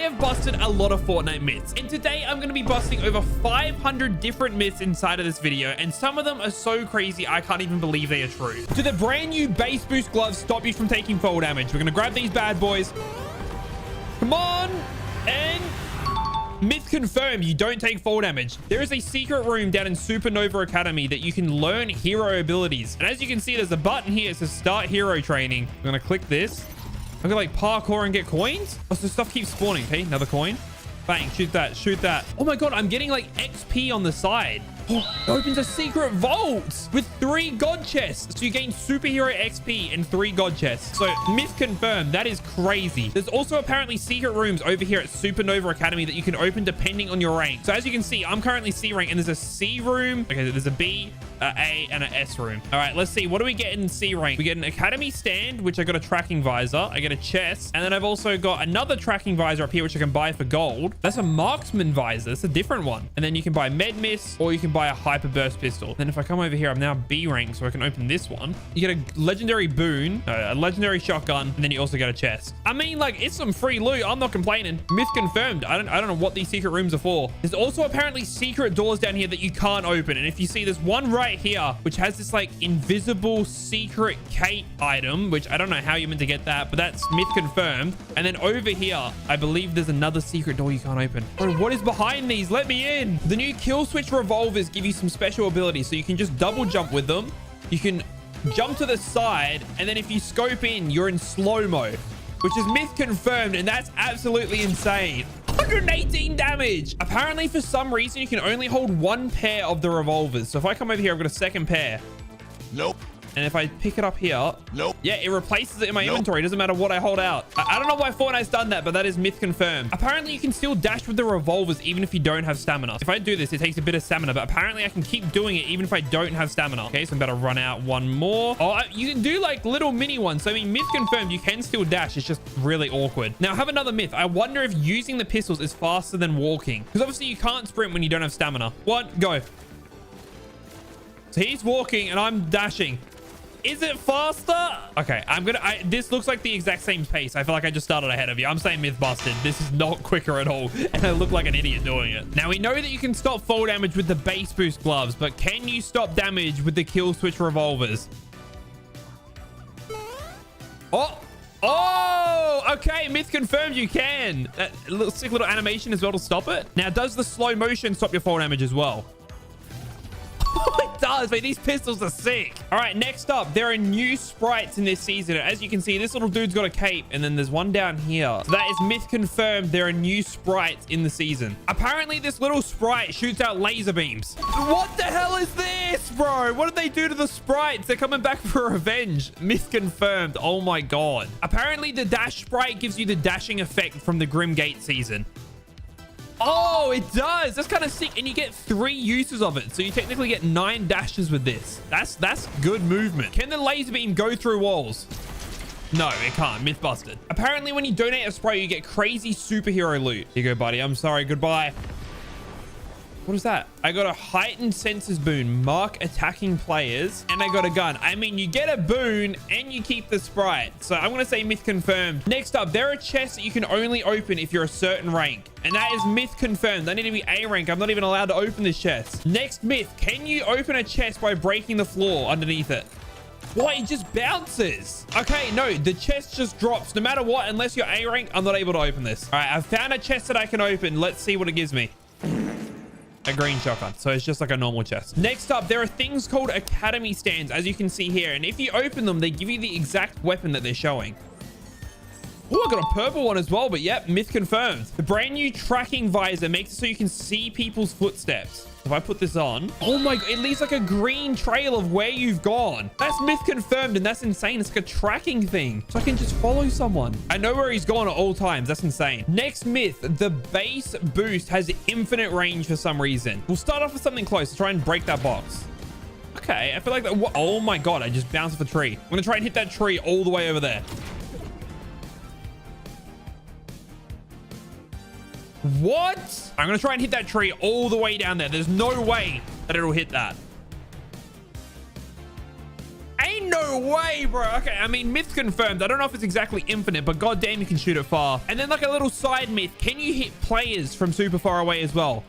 have busted a lot of Fortnite myths, and today I'm going to be busting over 500 different myths inside of this video, and some of them are so crazy I can't even believe they are true. Do the brand new base boost gloves stop you from taking fall damage? We're going to grab these bad boys. Come on. And myth confirmed, you don't take fall damage. There is a secret room down in Supernova Academy that you can learn hero abilities. And as you can see, there's a button here. It says start hero training. I'm going to click this. I'm going to like parkour and get coins. Oh, so stuff keeps spawning. Okay, another coin. Bang, shoot that, shoot that. Oh my God, I'm getting like XP on the side. Oh, it opens a secret vault with 3 god chests. So you gain superhero XP and 3 god chests. So myth confirmed, that is crazy. There's also apparently secret rooms over here at Supernova Academy that you can open depending on your rank. So as you can see, I'm currently C rank and there's a C room. Okay, there's a B, A, and an S room. All right, let's see. What do we get in C rank? We get an Academy stand, which I got a tracking visor. I get a chest. And then I've also got another tracking visor up here, which I can buy for gold. That's a marksman visor. That's a different one. And then you can buy med miss, or you can buy a hyper burst pistol. Then if I come over here, I'm now B rank, so I can open this one. You get a legendary boon, a legendary shotgun, and then you also get a chest. I mean, like, it's some free loot. I'm not complaining. Myth confirmed. I don't know what these secret rooms are for. There's also apparently secret doors down here that you can't open. And if you see, there's one right here, which has this like invisible secret cape item, which I don't know how you're meant to get that, but that's myth confirmed. And then over here, I believe there's another secret door you can't open. Bro, what is behind these? Let me in. The new kill switch revolvers give you some special abilities, so you can just double jump with them. You can jump to the side, and then if you scope in, you're in slow-mo, which is myth confirmed, and that's absolutely insane. 118 damage. Apparently, for some reason, you can only hold 1 pair of the revolvers. So if I come over here, I've got a second pair. Nope. And if I pick it up here, nope. Yeah, it replaces it in my inventory. It doesn't matter what I hold out. I don't know why Fortnite's done that, but that is myth confirmed. Apparently, you can still dash with the revolvers even if you don't have stamina. If I do this, it takes a bit of stamina, but apparently I can keep doing it even if I don't have stamina. Okay, so I'm about to run out one more. Oh, you can do like little mini ones. So I mean, myth confirmed, you can still dash. It's just really awkward. Now, I have another myth. I wonder if using the pistols is faster than walking, because obviously you can't sprint when you don't have stamina. One, go. So he's walking and I'm dashing. Is it faster? Okay, this looks like the exact same pace. I feel like I just started ahead of you. I'm saying myth busted. This is not quicker at all. And I look like an idiot doing it. Now, we know that you can stop fall damage with the base boost gloves, but can you stop damage with the kill switch revolvers? Oh, okay. Myth confirmed you can. That little sick little animation as well to stop it. Now, does the slow motion stop your fall damage as well? It does, but these pistols are sick. All right, next up, there are new sprites in this season. As you can see, this little dude's got a cape, and then there's one down here. So that is myth confirmed. There are new sprites in the season. Apparently, this little sprite shoots out laser beams. What the hell is this, bro? What did they do to the sprites? They're coming back for revenge. Myth confirmed. Oh my God. Apparently, the dash sprite gives you the dashing effect from the Grimgate season. Oh, it does. That's kind of sick. And you get 3 uses of it. So you technically get 9 dashes with this. That's good movement. Can the laser beam go through walls? No, it can't. Myth busted. Apparently, when you donate a spray, you get crazy superhero loot. Here you go, buddy. I'm sorry. Goodbye. What is that? I got a heightened senses boon, mark attacking players, and I got a gun. I mean, you get a boon and you keep the sprite. So I'm going to say myth confirmed. Next up, there are chests that you can only open if you're a certain rank. And that is myth confirmed. I need to be A rank. I'm not even allowed to open this chest. Next myth, can you open a chest by breaking the floor underneath it? What? It just bounces. Okay, no, the chest just drops. No matter what, unless you're A rank, I'm not able to open this. All right, I've found a chest that I can open. Let's see what it gives me. A green shotgun. So it's just like a normal chest. Next up, there are things called Academy stands, as you can see here. And if you open them, they give you the exact weapon that they're showing. Oh, I got a purple one as well, but yep, myth confirmed. The brand new tracking visor makes it so you can see people's footsteps. If I put this on, oh my God, it leaves like a green trail of where you've gone. That's myth confirmed, and that's insane. It's like a tracking thing, so I can just follow someone. I know where he's gone at all times. That's insane. Next myth, the base boost has infinite range for some reason. We'll start off with something close to try and break that box. Okay, I feel like that. Oh my God, I just bounced off a tree. I'm gonna try and hit that tree all the way over there. What? I'm going to try and hit that tree all the way down there. There's no way that it'll hit that. Ain't no No way, bro. Okay, I mean, myth confirmed. I don't know if it's exactly infinite, but goddamn, you can shoot it far. And then like a little side myth. Can you hit players from super far away as well?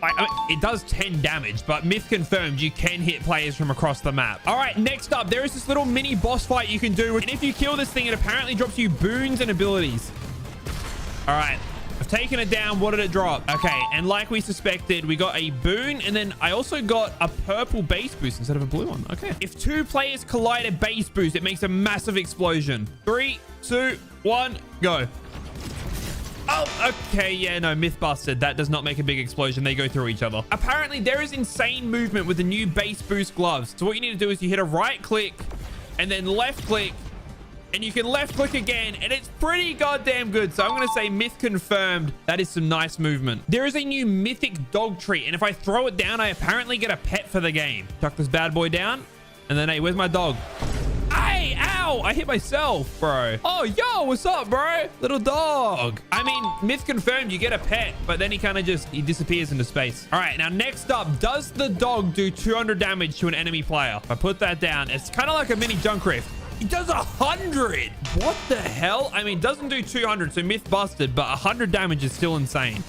I mean, it does 10 damage, but myth confirmed, you can hit players from across the map. All right, next up, there is this little mini boss fight you can do. And if you kill this thing, it apparently drops you boons and abilities. All right, I've taken it down. What did it drop? Okay, and like we suspected, we got a boon, and then I also got a purple base boost instead of a blue one. Okay. If two players collide a base boost, it makes a massive explosion. 3, 2, 1, go. Oh, okay. Yeah, no, myth busted. That does not make a big explosion. They go through each other. Apparently, there is insane movement with the new base boost gloves. So what you need to do is you hit a right click and then left click, and you can left click again, and it's pretty goddamn good. So I'm going to say myth confirmed. That is some nice movement. There is a new mythic dog treat, and if I throw it down, I apparently get a pet for the game. Chuck this bad boy down, and then, hey, where's my dog? Hey, ow, I hit myself, bro. Oh, yo, what's up, bro? Little dog. I mean, myth confirmed, you get a pet, but then he kind of just, he disappears into space. All right, now next up, does the dog do 200 damage to an enemy player? If I put that down, it's kind of like a mini junk rift. He does 100. What the hell? I mean, doesn't do 200, so myth busted, but 100 damage is still insane.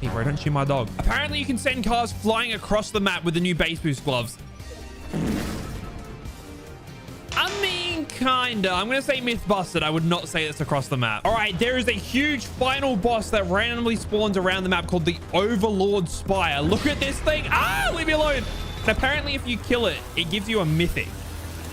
Hey, bro, don't shoot my dog. Apparently, you can send cars flying across the map with the new base boost gloves. I mean, kinda. I'm gonna say myth busted. I would not say it's across the map. All right, there is a huge final boss that randomly spawns around the map called the Overlord Spire. Look at this thing. Ah, leave me alone. And apparently, if you kill it, it gives you a mythic.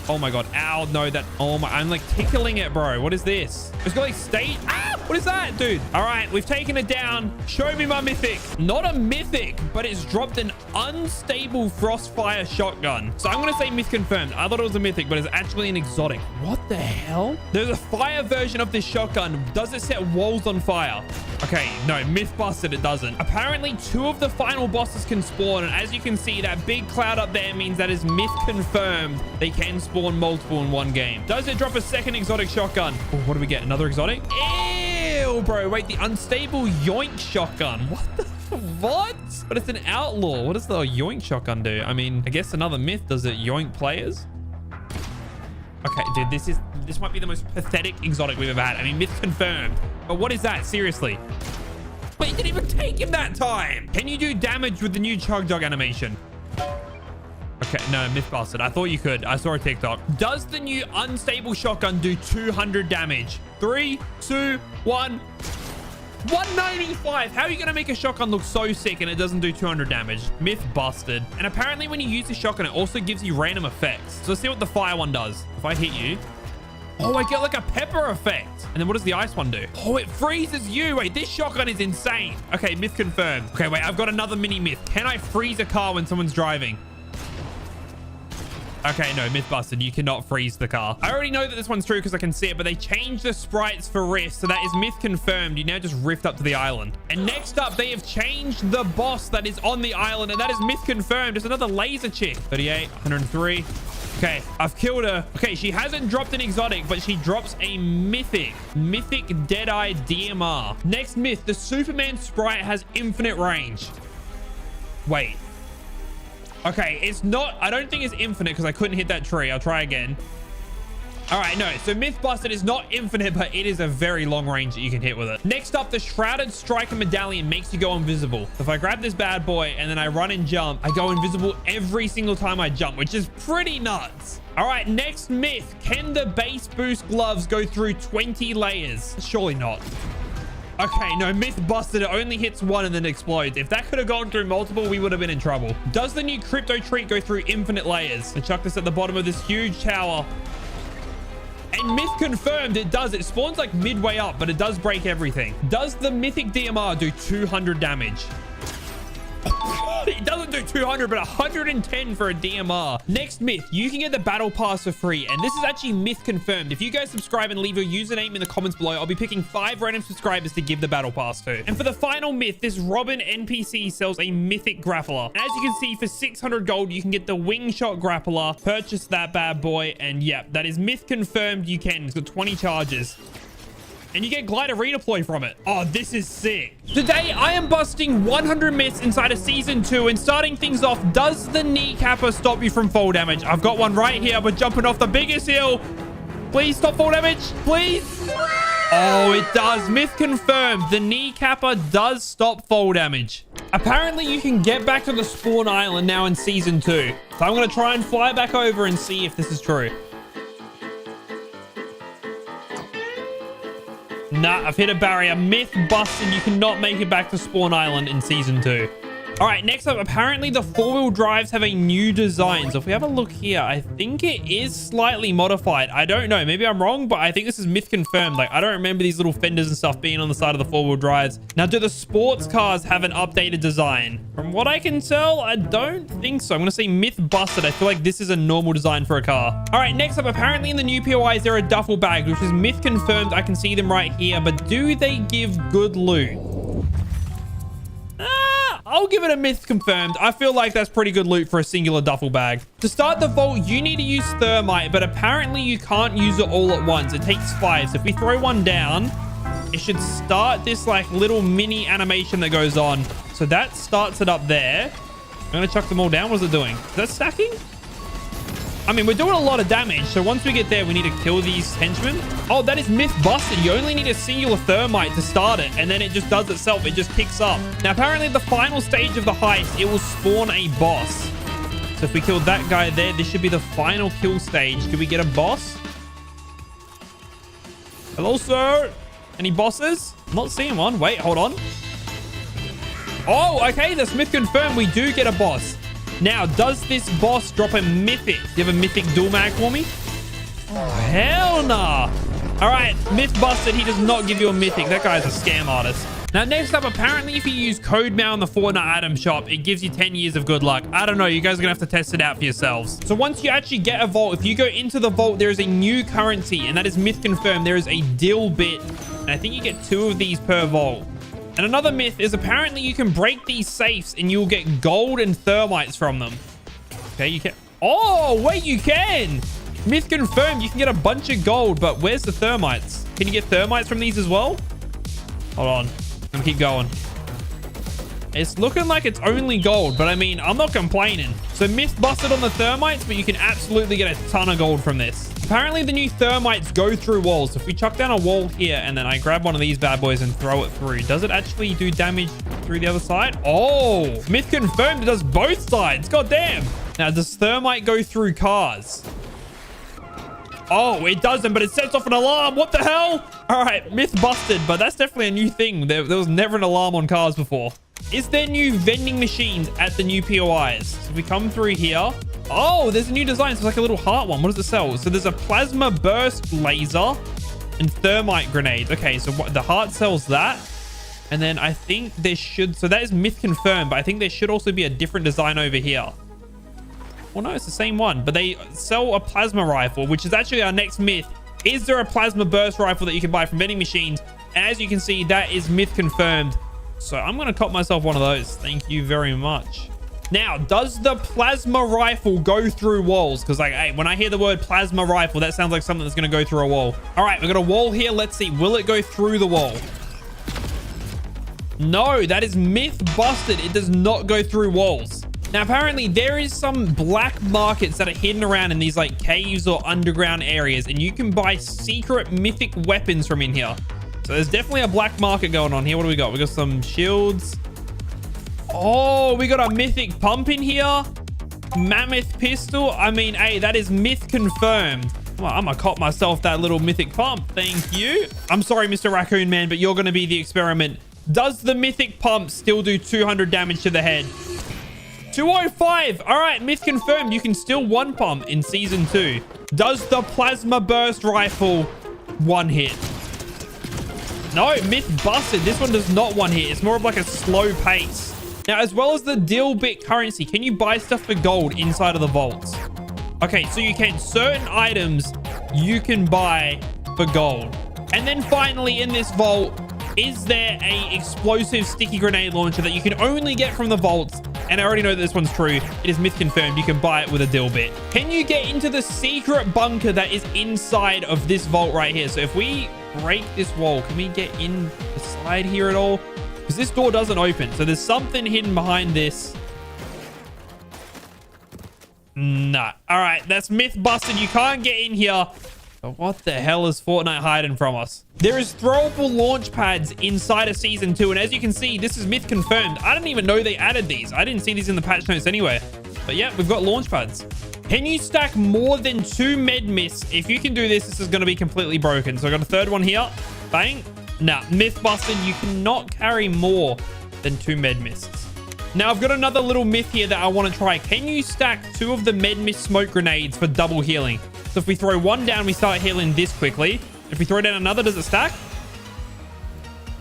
Oh my god. Ow, no, that. Oh my, I'm like tickling it, bro. What is this? It's got like state. Ah, what is that, dude? All right, we've taken it down. Show me my mythic. Not a mythic, but it's dropped an unstable Frostfire shotgun. So I'm gonna say myth confirmed. I thought it was a mythic, but it's actually an exotic. What the hell? There's a fire version of this shotgun. Does it set walls on fire? Okay, no, myth busted, it doesn't. Apparently, 2 of the final bosses can spawn, and as you can see, that big cloud up there means that is myth confirmed. They can spawn multiple in one game. Does it drop a second exotic shotgun? Oh, what do we get? Another exotic? Ew, bro. Wait, the unstable yoink shotgun. What the? What? But it's an outlaw. What does the yoink shotgun do? I mean, I guess another myth. Does it yoink players? Okay, dude, this might be the most pathetic exotic we've ever had. I mean, myth confirmed. But what is that? Seriously. But you didn't even take him that time. Can you do damage with the new chug jug animation? Okay, no, myth busted. I thought you could. I saw a TikTok. Does the new unstable shotgun do 200 damage? 3, 2, 1. 195. How are you going to make a shotgun look so sick and it doesn't do 200 damage? Myth busted. And apparently when you use the shotgun, it also gives you random effects. So let's see what the fire one does. If I hit you. Oh, I get like a pepper effect. And then what does the ice one do? Oh, it freezes you. Wait, this shotgun is insane. Okay, myth confirmed. Okay, wait, I've got another mini myth. Can I freeze a car when someone's driving? Okay, no, myth busted. You cannot freeze the car. I already know that this one's true because I can see it, but they changed the sprites for rifts. So that is myth confirmed. You now just rift up to the island. And next up, they have changed the boss that is on the island. And that is myth confirmed. It's another laser chick. 38, 103. Okay, I've killed her. Okay, she hasn't dropped an exotic, but she drops a mythic. Mythic Deadeye DMR. Next myth, the Superman sprite has infinite range. Wait. Okay, it's not, I don't think it's infinite because I couldn't hit that tree. I'll try again. All right, no. So myth busted is not infinite, but it is a very long range that you can hit with it. Next up, the Shrouded Striker Medallion makes you go invisible. If I grab this bad boy and then I run and jump, I go invisible every single time I jump, which is pretty nuts. All right, next myth. Can the base boost gloves go through 20 layers? Surely not. Okay, no, myth busted. It only hits one and then explodes. If that could have gone through multiple, we would have been in trouble. Does the new crypto treat go through infinite layers? So chuck this at the bottom of this huge tower. And myth confirmed it does. It spawns like midway up, but it does break everything. Does the mythic DMR do 200 damage? It doesn't do 200, but 110 for a DMR. Next myth, you can get the battle pass for free. And this is actually myth confirmed. If you guys subscribe and leave your username in the comments below, I'll be picking 5 random subscribers to give the battle pass to. And for the final myth, this Robin NPC sells a mythic grappler. And as you can see, for 600 gold, you can get the wing shot grappler. Purchase that bad boy. And yeah, that is myth confirmed. You can. It's got 20 charges. and you get glider redeploy from it. Oh, this is sick. Today, I am busting 100 myths inside of season 2, and starting things off, does the kneecapper stop you from fall damage? I've got one right here. We're jumping off the biggest hill. Please stop fall damage. Please. Oh, it does. Myth confirmed. The kneecapper does stop fall damage. Apparently, you can get back to the spawn island now in season 2. So I'm going to try and fly back over and see if this is true. Nah, I've hit a barrier. Myth busted. You cannot make it back to spawn island in season 2. All right, next up, apparently the 4-wheel drives have a new design. So if we have a look here, I think it is slightly modified. I don't know. Maybe I'm wrong, but I think this is myth confirmed. Like, I don't remember these little fenders and stuff being on the side of the 4-wheel drives. Now, do the sports cars have an updated design? From what I can tell, I don't think so. I'm going to say myth busted. I feel like this is a normal design for a car. All right, next up, apparently in the new POIs, there are duffel bags, which is myth confirmed. I can see them right here, but do they give good loot? I'll give it a myth confirmed. I feel like that's pretty good loot for a singular duffel bag. To start the vault, you need to use thermite, but apparently you can't use it all at once. It takes 5. So if we throw one down, it should start this like little mini animation that goes on. So that starts it up there. I'm going to chuck them all down. What is it doing? Is that stacking? I mean, we're doing a lot of damage. So once we get there, we need to kill these henchmen. Oh, that is myth busted. You only need a singular thermite to start it, and then it just does itself. It just kicks up. Now, apparently, the final stage of the heist, it will spawn a boss. So if we kill that guy there, this should be the final kill stage. Could we get a boss? Hello, sir. Any bosses? I'm not seeing one. Wait, hold on. Oh, okay. The myth confirmed we do get a boss. Now, does this boss drop a mythic? Do you have a mythic dual mag for me? Oh, hell nah. All right, myth busted. He does not give you a mythic. That guy's a scam artist. Now, next up, apparently, if you use code mail in the Fortnite item shop, it gives you 10 years of good luck. I don't know. You guys are going to have to test it out for yourselves. So once you actually get a vault, if you go into the vault, there is a new currency, and that is myth confirmed. There is a dill bit, and I think you get 2 of these per vault. And another myth is apparently you can break these safes and you'll get gold and thermites from them. Okay, you can. Oh, wait, you can. Myth confirmed. You can get a bunch of gold, but where's the thermites? Can you get thermites from these as well? Hold on. I'm gonna keep going. It's looking like it's only gold, but I mean, I'm not complaining. So myth busted on the thermites, but you can absolutely get a ton of gold from this. Apparently, the new thermites go through walls. So if we chuck down a wall here and then I grab one of these bad boys and throw it through, does it actually do damage through the other side? Oh, myth confirmed. It does both sides. God damn. Now, does thermite go through cars? Oh, it doesn't, but it sets off an alarm. What the hell? All right, myth busted, but that's definitely a new thing. There was never an alarm on cars before. Is there new vending machines at the new POIs? So we come through here. Oh, there's a new design. So it's like a little heart one. What does it sell? So there's a plasma burst laser and thermite grenade. Okay, so what, the heart sells that. And then I think there should... So that is myth confirmed, but I think there should also be a different design over here. Well, no, it's the same one. But they sell a plasma rifle, which is actually our next myth. Is there a plasma burst rifle that you can buy from vending machines? And as you can see, that is myth confirmed. So I'm going to cop myself one of those. Thank you very much. Now, does the plasma rifle go through walls? Because, like, hey, when I hear the word plasma rifle, that sounds like something that's going to go through a wall. All right, we've got a wall here. Let's see. Will it go through the wall? No, that is myth busted. It does not go through walls. Now, apparently, there is some black markets that are hidden around in these, like, caves or underground areas. And you can buy secret mythic weapons from in here. So there's definitely a black market going on here. What do we got? We got some shields. Oh, we got a mythic pump in here. Mammoth pistol. I mean, hey, that is myth confirmed. Well, I'm gonna cop myself that little mythic pump. Thank you. I'm sorry, Mr. Raccoon Man, but you're gonna be the experiment. Does the mythic pump still do 200 damage to the head? 205. All right, myth confirmed. You can still one pump in season 2. Does the plasma burst rifle one hit? No, myth busted. This one does not one hit. It's more of like a slow pace. Now, as well as the deal bit currency, can you buy stuff for gold inside of the vaults? Okay, so you can. Certain items you can buy for gold. And then finally in this vault, is there a explosive sticky grenade launcher that you can only get from the vaults? And I already know that this one's true. It is myth confirmed. You can buy it with a deal bit. Can you get into the secret bunker that is inside of this vault right here? So if we break this wall. Can we get in the side here at all? Because this door doesn't open. So there's something hidden behind this. Nah. All right. That's myth busted. You can't get in here. But what the hell is Fortnite hiding from us? There is throwable launch pads inside of Season 2. And as you can see, this is myth confirmed. I didn't even know they added these. I didn't see these in the patch notes anywhere. But yeah, we've got launch pads. Can you stack more than 2 med myths? If you can do this, this is going to be completely broken. So I got a third one here. Bang. Nah, myth busted. You cannot carry more than 2 med myths. Now, I've got another little myth here that I want to try. Can you stack 2 of the med myth smoke grenades for double healing? So if we throw one down, we start healing this quickly. If we throw down another, does it stack?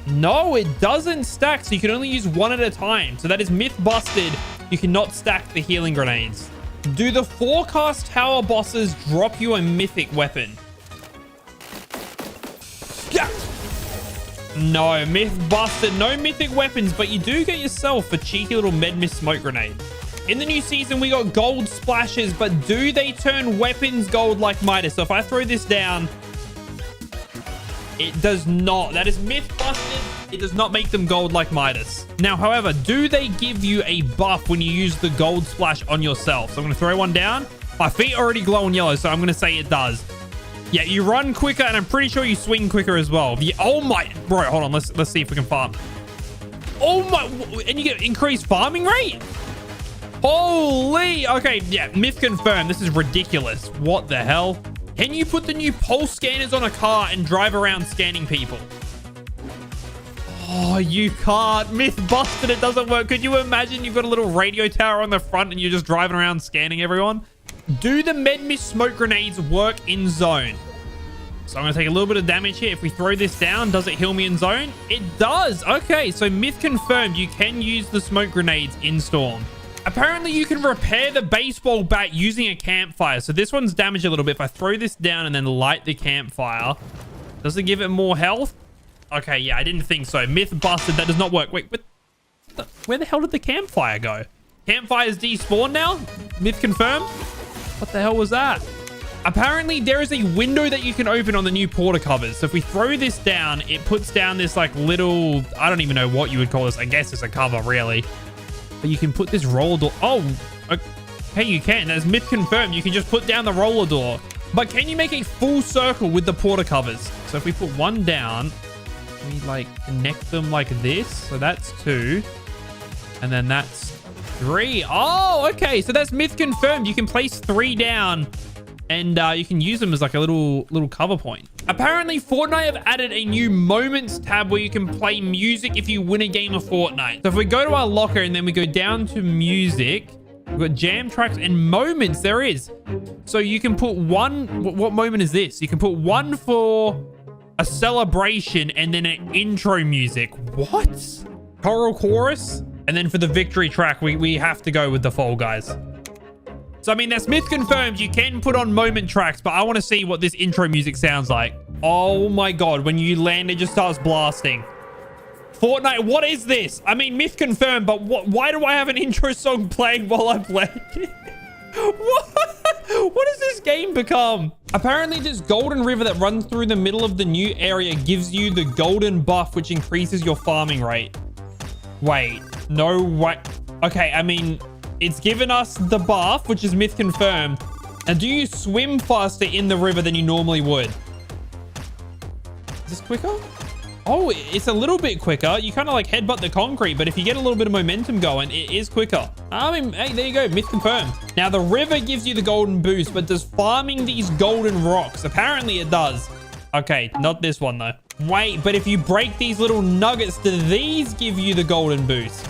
No, it doesn't stack. So you can only use one at a time. So that is myth busted. You cannot stack the healing grenades. Do the forecast tower bosses drop you a mythic weapon? Yeah. No, myth busted. No mythic weapons, but you do get yourself a cheeky little med myth smoke grenade. In the new season, we got gold splashes, but do they turn weapons gold like Midas? So if I throw this down, it does not. That is myth busted. It does not make them gold like Midas. Now, however, do they give you a buff when you use the gold splash on yourself? So I'm going to throw one down. My feet already glowing yellow, so I'm going to say it does. Yeah, you run quicker, and I'm pretty sure you swing quicker as well. Oh my, bro, hold on. Let's see if we can farm. Oh my, and you get increased farming rate? Holy, okay, yeah, myth confirmed. This is ridiculous. What the hell? Can you put the new pulse scanners on a car and drive around scanning people? Oh, you can't. Myth busted. It doesn't work. Could you imagine you've got a little radio tower on the front and you're just driving around scanning everyone? Do the med mist smoke grenades work in zone? So I'm going to take a little bit of damage here. If we throw this down, does it heal me in zone? It does. Okay, so myth confirmed. You can use the smoke grenades in storm. Apparently, you can repair the baseball bat using a campfire. So this one's damaged a little bit. If I throw this down and then light the campfire, does it give it more health? Okay, yeah, I didn't think so. Myth busted. That does not work. Wait, where the hell did the campfire go? Campfire's despawned now? Myth confirmed? What the hell was that? Apparently, there is a window that you can open on the new porta covers. So if we throw this down, it puts down this like little... I don't even know what you would call this. I guess it's a cover, really. But you can put this roller door... Oh, okay, you can. That's myth confirmed. You can just put down the roller door. But can you make a full circle with the porta covers? So if we put one down, we like connect them like this. So that's 2. And then that's 3. Oh, okay. So that's myth confirmed. You can place 3 down and you can use them as like a little cover point. Apparently, Fortnite have added a new moments tab where you can play music if you win a game of Fortnite. So if we go to our locker and then we go down to music, we've got jam tracks and moments. There is. So you can put one. What moment is this? You can put one for a celebration and then an intro music. What? Choral chorus. And then for the victory track, we have to go with the Fall Guys. So, I mean, that's myth confirmed. You can put on moment tracks, but I want to see what this intro music sounds like. Oh my God. When you land, it just starts blasting. Fortnite, what is this? I mean, myth confirmed, but why do I have an intro song playing while I play? What has this game become? Apparently, this golden river that runs through the middle of the new area gives you the golden buff, which increases your farming rate. Wait, no way. Okay, I mean... It's given us the buff, which is myth confirmed. Now, do you swim faster in the river than you normally would? Is this quicker? Oh, it's a little bit quicker. You kind of like headbutt the concrete, but if you get a little bit of momentum going, it is quicker. I mean, hey, there you go. Myth confirmed. Now, the river gives you the golden boost, but does farming these golden rocks? Apparently, it does. Okay, not this one, though. Wait, but if you break these little nuggets, do these give you the golden boost?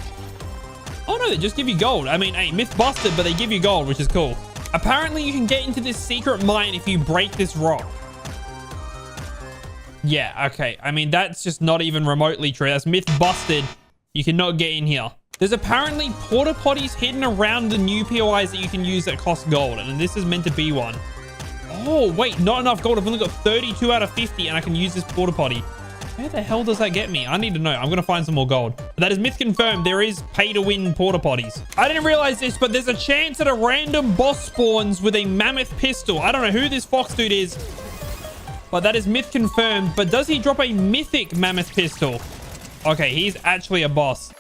Oh, no, they just give you gold. I mean, hey, myth busted, but they give you gold, which is cool. Apparently, you can get into this secret mine if you break this rock. Yeah, okay. I mean, that's just not even remotely true. That's myth busted. You cannot get in here. There's apparently porta potties hidden around the new POIs that you can use that cost gold. And this is meant to be one. Oh, wait, not enough gold. I've only got 32 out of 50 and I can use this porta potty. Where the hell does that get me? I need to know. I'm going to find some more gold. But that is myth confirmed. There is pay to win porta potties. I didn't realize this, but there's a chance that a random boss spawns with a mammoth pistol. I don't know who this fox dude is. but that is myth confirmed. But does he drop a mythic mammoth pistol? Okay, he's actually a boss.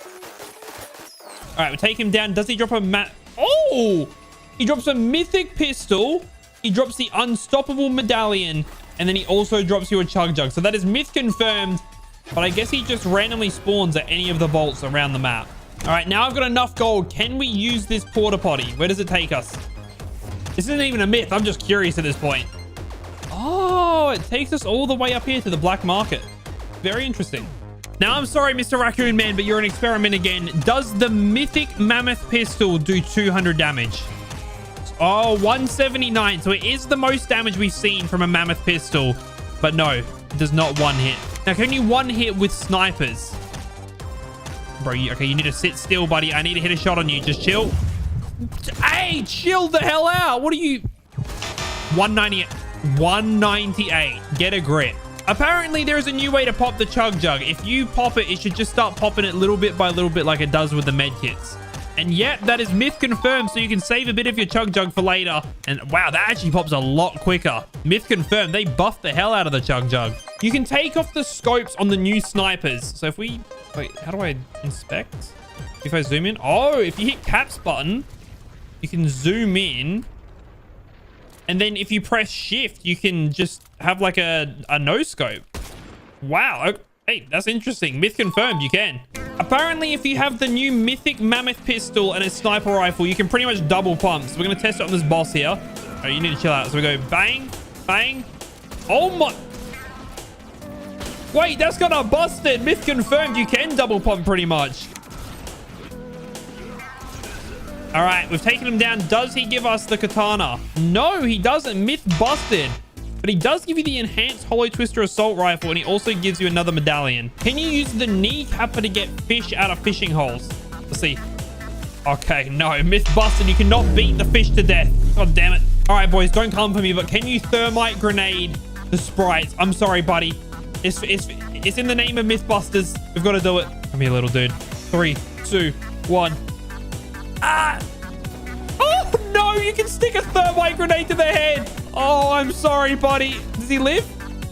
All right, we'll take him down. Does he drop a Oh! He drops a mythic pistol. He drops the unstoppable medallion. And then he also drops you a chug jug. So that is myth confirmed. But I guess he just randomly spawns at any of the vaults around the map. All right, now I've got enough gold. Can we use this porta potty? Where does it take us? This isn't even a myth. I'm just curious at this point. Oh, it takes us all the way up here to the black market. Very interesting. Now, I'm sorry, Mr. Raccoon Man, but you're an experiment again. Does the mythic mammoth pistol do 200 damage? Oh, 179. So it is the most damage we've seen from a mammoth pistol. But no, it does not one hit. Now, can you one hit with snipers? Bro, okay, you need to sit still, buddy. I need to hit a shot on you. Just chill. Hey, chill the hell out. What are you... 198. 198. Get a grip. Apparently, there's a new way to pop the chug jug. If you pop it, it should just start popping it little bit by little bit like it does with the med kits. And yep, that is myth confirmed, so you can save a bit of your chug jug for later. And wow, that actually pops a lot quicker. Myth confirmed. They buffed the hell out of the chug jug. You can take off the scopes on the new snipers. So if we... Wait, how do I inspect? If I zoom in? Oh, if you hit caps button, you can zoom in. And then if you press shift, you can just have like a no scope. Wow. Hey, that's interesting. Myth confirmed, you can. Apparently, if you have the new mythic mammoth pistol and a sniper rifle, you can pretty much double pump. So we're going to test it on this boss here. Oh, you need to chill out. So we go bang, bang. Oh my... Wait, that's gonna busted. Myth confirmed, you can double pump pretty much. All right, we've taken him down. Does he give us the katana? No, he doesn't. Myth busted. But he does give you the enhanced hollow twister assault rifle, and he also gives you another medallion. Can you use the knee capper to get fish out of fishing holes? Let's see. Okay, no, myth busted. You cannot beat the fish to death. God damn it. All right, boys, don't come for me, but can you thermite grenade the sprites? I'm sorry, buddy. It's in the name of Mythbusters. We've got to do it. Come here, little dude. 3, 2, 1. Ah! Oh, no! You can stick a thermite grenade to the head. Oh, I'm sorry, buddy. Does he live?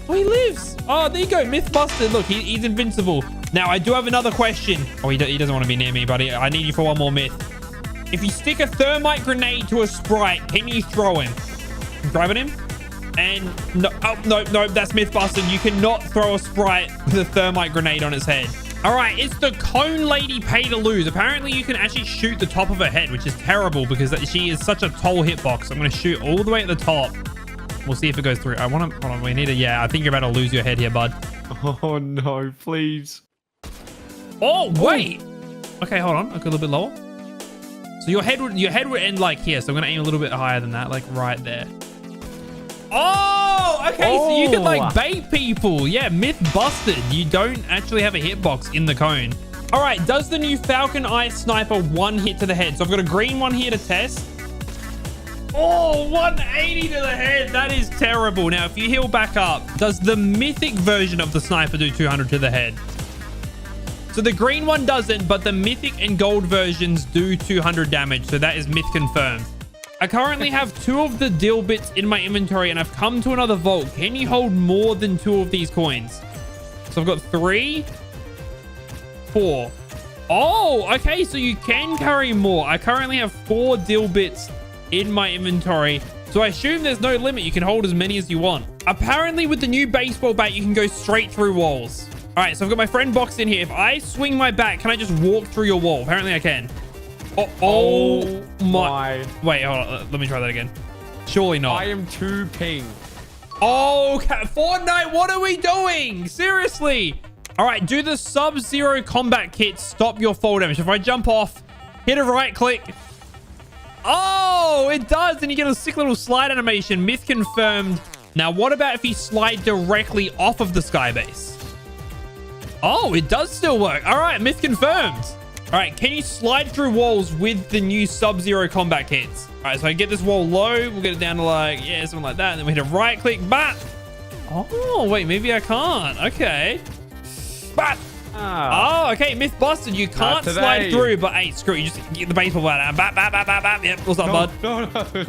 Oh, he lives. Oh, there you go. Mythbusted. Look, he's invincible. Now, I do have another question. Oh, he doesn't want to be near me, buddy. I need you for one more myth. If you stick a thermite grenade to a sprite, can you throw him? I'm grabbing him. And no, oh, no, that's Mythbusted. You cannot throw a sprite with a thermite grenade on its head. All right, it's the cone lady pay to lose. Apparently, you can actually shoot the top of her head, which is terrible because she is such a tall hitbox. I'm going to shoot all the way at the top. We'll see if it goes through. I want to... Hold on, we need to... Yeah, I think you're about to lose your head here, bud. Oh, no, please. Oh, wait. Okay, hold on. A little bit lower. So your head would end like here. So I'm going to aim a little bit higher than that, like right there. Oh, okay. Oh. So you can like bait people. Yeah, myth busted. You don't actually have a hitbox in the cone. All right. Does the new Falcon Eye Sniper one hit to the head? So I've got a green one here to test. Oh, 180 to the head. That is terrible. Now, if you heal back up, does the mythic version of the sniper do 200 to the head? So the green one doesn't, but the mythic and gold versions do 200 damage. So that is myth confirmed. I currently have 2 of the dill bits in my inventory, and I've come to another vault. Can you hold more than 2 of these coins? So I've got 3, 4. Oh, okay. So you can carry more. I currently have 4 dill bits in my inventory. So I assume there's no limit. You can hold as many as you want. Apparently, with the new baseball bat, you can go straight through walls. All right. So I've got my friend Box in here. If I swing my bat, can I just walk through your wall? Apparently, I can. Oh my. Wait, hold on. Let me try that again. Surely not. I am too ping. Oh, Fortnite, what are we doing? Seriously. All right, do the Sub-Zero combat kit stop your fall damage? If I jump off, hit a right click. Oh, it does. And you get a sick little slide animation. Myth confirmed. Now, what about if you slide directly off of the skybase? Oh, it does still work. All right, myth confirmed. All right, can you slide through walls with the new Sub-Zero combat kits? All right, so I get this wall low. We'll get it down to like, yeah, something like that. And then we hit a right click, bat. Oh, wait, maybe I can't. Okay. Bat. Oh, okay. Myth busted. You can't slide through, but hey, screw it. You just get the baseball bat out. Bat, bat, bat, bat, bat. Yep, what's up, bud? No. All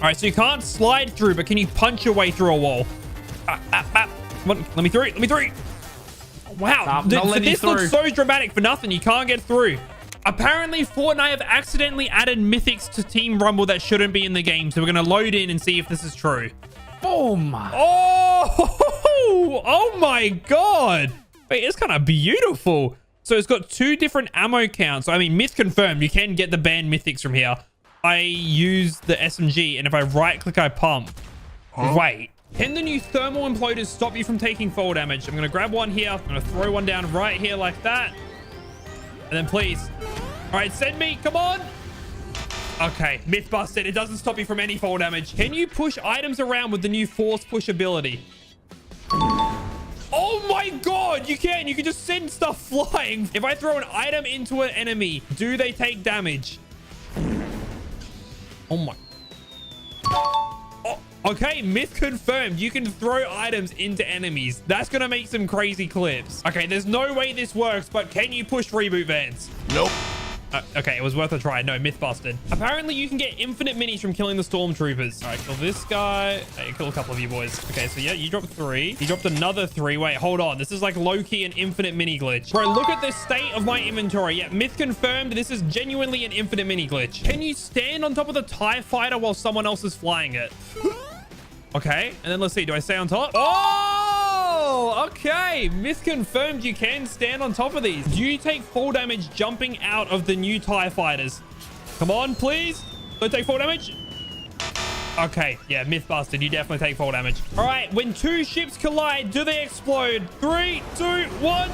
right, so you can't slide through, but can you punch your way through a wall? Come on, let me through. Let me through. Wow. Not letting you This looks through. so dramatic for nothing. You can't get through. Apparently, Fortnite have accidentally added mythics to Team Rumble that shouldn't be in the game. So we're going to load in and see if this is true. Boom. Oh, oh my God. Wait, it's kind of beautiful. So it's got 2 different ammo counts. I mean, myth confirmed. You can get the banned mythics from here. I use the SMG, and if I right click, I pump. Wait. Can the new thermal imploders stop you from taking fall damage? I'm going to grab one here. I'm going to throw one down right here like that. And then please. All right, send me. Come on. Okay, myth busted. It doesn't stop you from any fall damage. Can you push items around with the new force push ability? Oh my God, you can. You can just send stuff flying. If I throw an item into an enemy, do they take damage? Oh my. Oh, okay, myth confirmed. You can throw items into enemies. That's going to make some crazy clips. Okay, there's no way this works, but can you push reboot vans? Nope. Okay, it was worth a try. No, myth busted. Apparently, you can get infinite minis from killing the stormtroopers. All right, kill this guy. Hey, kill a couple of you boys. Okay, so yeah, you dropped 3. You dropped another 3. Wait, hold on. This is like low-key an infinite mini glitch. Bro, look at the state of my inventory. Yeah, myth confirmed. This is genuinely an infinite mini glitch. Can you stand on top of the TIE fighter while someone else is flying it? Okay, and then let's see. Do I stay on top? Oh, okay. Myth confirmed you can stand on top of these. Do you take fall damage jumping out of the new TIE fighters? Come on, please. Don't take fall damage. Okay, yeah, myth busted. You definitely take fall damage. All right, when 2 ships collide, do they explode? 3, 2, 1.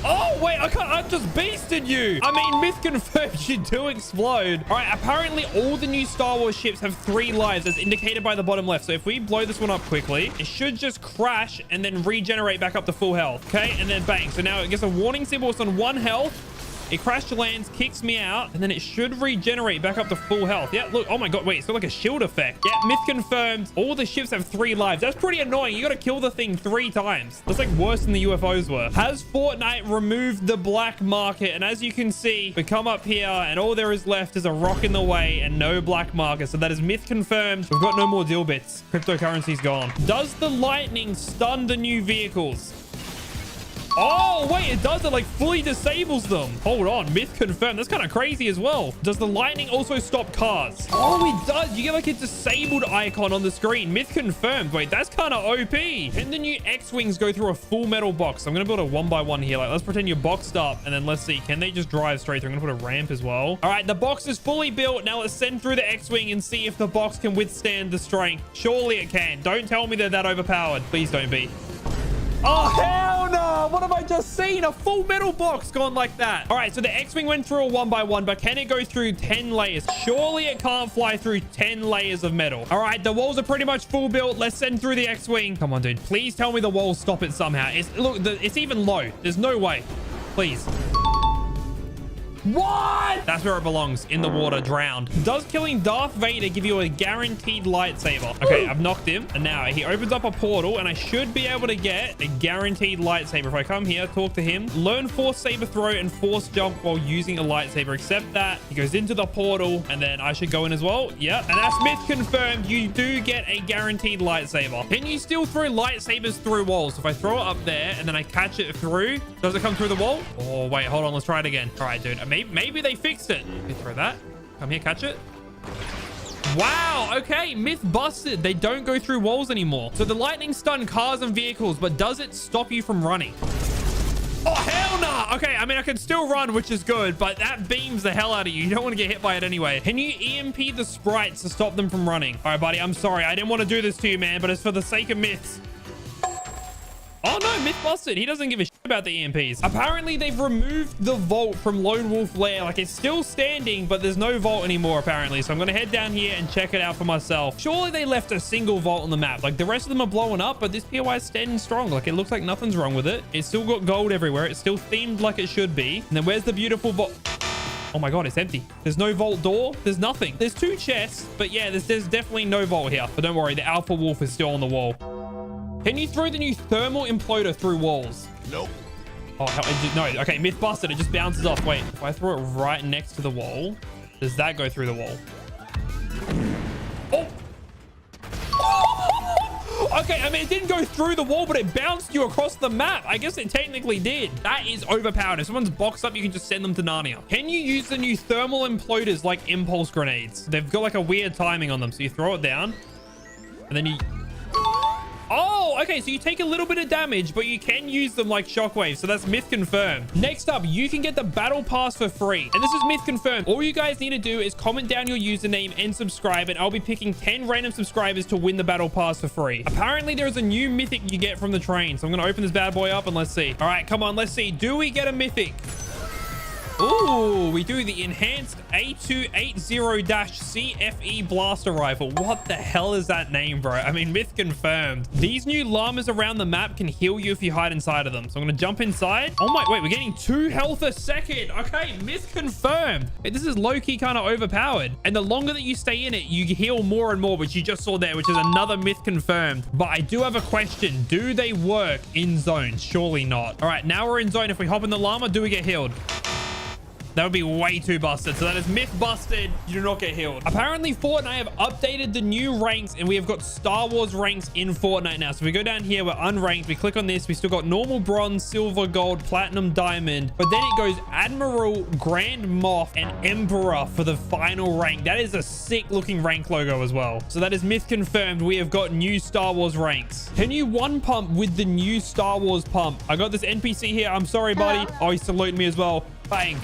Oh, wait, I just beasted you. I mean, myth confirmed you do explode. All right, apparently all the new Star Wars ships have 3 lives as indicated by the bottom left. So if we blow this one up quickly, it should just crash and then regenerate back up to full health. Okay, and then bang. So now it gets a warning symbol. It's on 1 health. It crash lands, kicks me out, and then it should regenerate back up to full health. Yeah, look. Oh my God. Wait, it's got like a shield effect. Yeah, myth confirmed. All the ships have 3 lives. That's pretty annoying. You got to kill the thing 3 times. That's like worse than the UFOs were. Has Fortnite removed the black market? And as you can see, we come up here and all there is left is a rock in the way and no black market. So that is myth confirmed. We've got no more deal bits. Cryptocurrency's gone. Does the lightning stun the new vehicles? Oh, wait, it does. It like fully disables them. Hold on. Myth confirmed. That's kind of crazy as well. Does the lightning also stop cars? Oh, it does. You get like a disabled icon on the screen. Myth confirmed. Wait, that's kind of OP. Can the new X-Wings go through a full metal box? I'm going to build a 1x1 here. Like, let's pretend you're boxed up and then let's see. Can they just drive straight through? I'm going to put a ramp as well. All right, the box is fully built. Now let's send through the X-Wing and see if the box can withstand the strength. Surely it can. Don't tell me they're that overpowered. Please don't be. Oh, hell no. What have I just seen? A full metal box gone like that. All right, so the X-Wing went through a 1x1, but can it go through 10 layers? Surely it can't fly through 10 layers of metal. All right, the walls are pretty much full built. Let's send through the X-Wing. Come on, dude. Please tell me the walls stop it somehow. Look, it's even low. There's no way. Please. What? That's where it belongs, in the water, drowned. Does killing Darth Vader give you a guaranteed lightsaber? Okay, I've knocked him, and now he opens up a portal, and I should be able to get a guaranteed lightsaber. If I come here, talk to him, learn force saber throw and force jump while using a lightsaber. Except that he goes into the portal, and then I should go in as well. Yep, and that's myth confirmed. You do get a guaranteed lightsaber. Can you still throw lightsabers through walls? If I throw it up there, and then I catch it through, does it come through the wall? Oh, wait, hold on. Let's try it again. All right, dude. Maybe they fixed it. Okay, throw that. Come here, catch it. Wow, okay, myth busted. They don't go through walls anymore. So the lightning stun cars and vehicles, but does it stop you from running? Oh, hell nah. Okay, I mean, I can still run, which is good, but that beams the hell out of you. You don't want to get hit by it anyway. Can you EMP the sprites to stop them from running? All right, buddy, I'm sorry. I didn't want to do this to you, man, but it's for the sake of myths. Oh no, myth busted. He doesn't give a shit about the EMPs. Apparently, they've removed the vault from Lone Wolf Lair. Like, it's still standing, but there's no vault anymore, apparently. So I'm going to head down here and check it out for myself. Surely they left a single vault on the map. Like, the rest of them are blowing up, but this POI is standing strong. Like, it looks like nothing's wrong with it. It's still got gold everywhere. It's still themed like it should be. And then where's the beautiful vault? Oh my God, it's empty. There's no vault door. There's nothing. There's 2 chests, but yeah, there's definitely no vault here. But don't worry, the Alpha Wolf is still on the wall. Can you throw the new thermal imploder through walls? Nope. Oh, no. Okay, myth busted. It just bounces off. Wait, if I throw it right next to the wall, does that go through the wall? Oh! Okay, I mean, it didn't go through the wall, but it bounced you across the map. I guess it technically did. That is overpowered. If someone's boxed up, you can just send them to Narnia. Can you use the new thermal imploders like impulse grenades? They've got like a weird timing on them. So you throw it down and then you... Oh, okay. So you take a little bit of damage, but you can use them like shockwaves. So that's myth confirmed. Next up, you can get the battle pass for free. And this is myth confirmed. All you guys need to do is comment down your username and subscribe, and I'll be picking 10 random subscribers to win the battle pass for free. Apparently, there is a new mythic you get from the train. So I'm going to open this bad boy up and let's see. All right, come on. Let's see. Do we get a mythic? Ooh, we do the enhanced A280-CFE blaster rifle. What the hell is that name, bro? I mean, myth confirmed. These new llamas around the map can heal you if you hide inside of them. So I'm going to jump inside. Oh my, wait, we're getting 2 health a second. Okay, myth confirmed. Hey, this is low-key kind of overpowered. And the longer that you stay in it, you heal more and more, which you just saw there, which is another myth confirmed. But I do have a question. Do they work in zones? Surely not. All right, now we're in zone. If we hop in the llama, do we get healed? That would be way too busted. So that is myth busted. You do not get healed. Apparently, Fortnite have updated the new ranks, and we have got Star Wars ranks in Fortnite now. So we go down here, we're unranked. We click on this. We still got normal, bronze, silver, gold, platinum, diamond. But then it goes Admiral, Grand Moff, and Emperor for the final rank. That is a sick looking rank logo as well. So that is myth confirmed. We have got new Star Wars ranks. Can you one pump with the new Star Wars pump? I got this NPC here. I'm sorry, buddy. Oh, he's saluting me as well. Bang.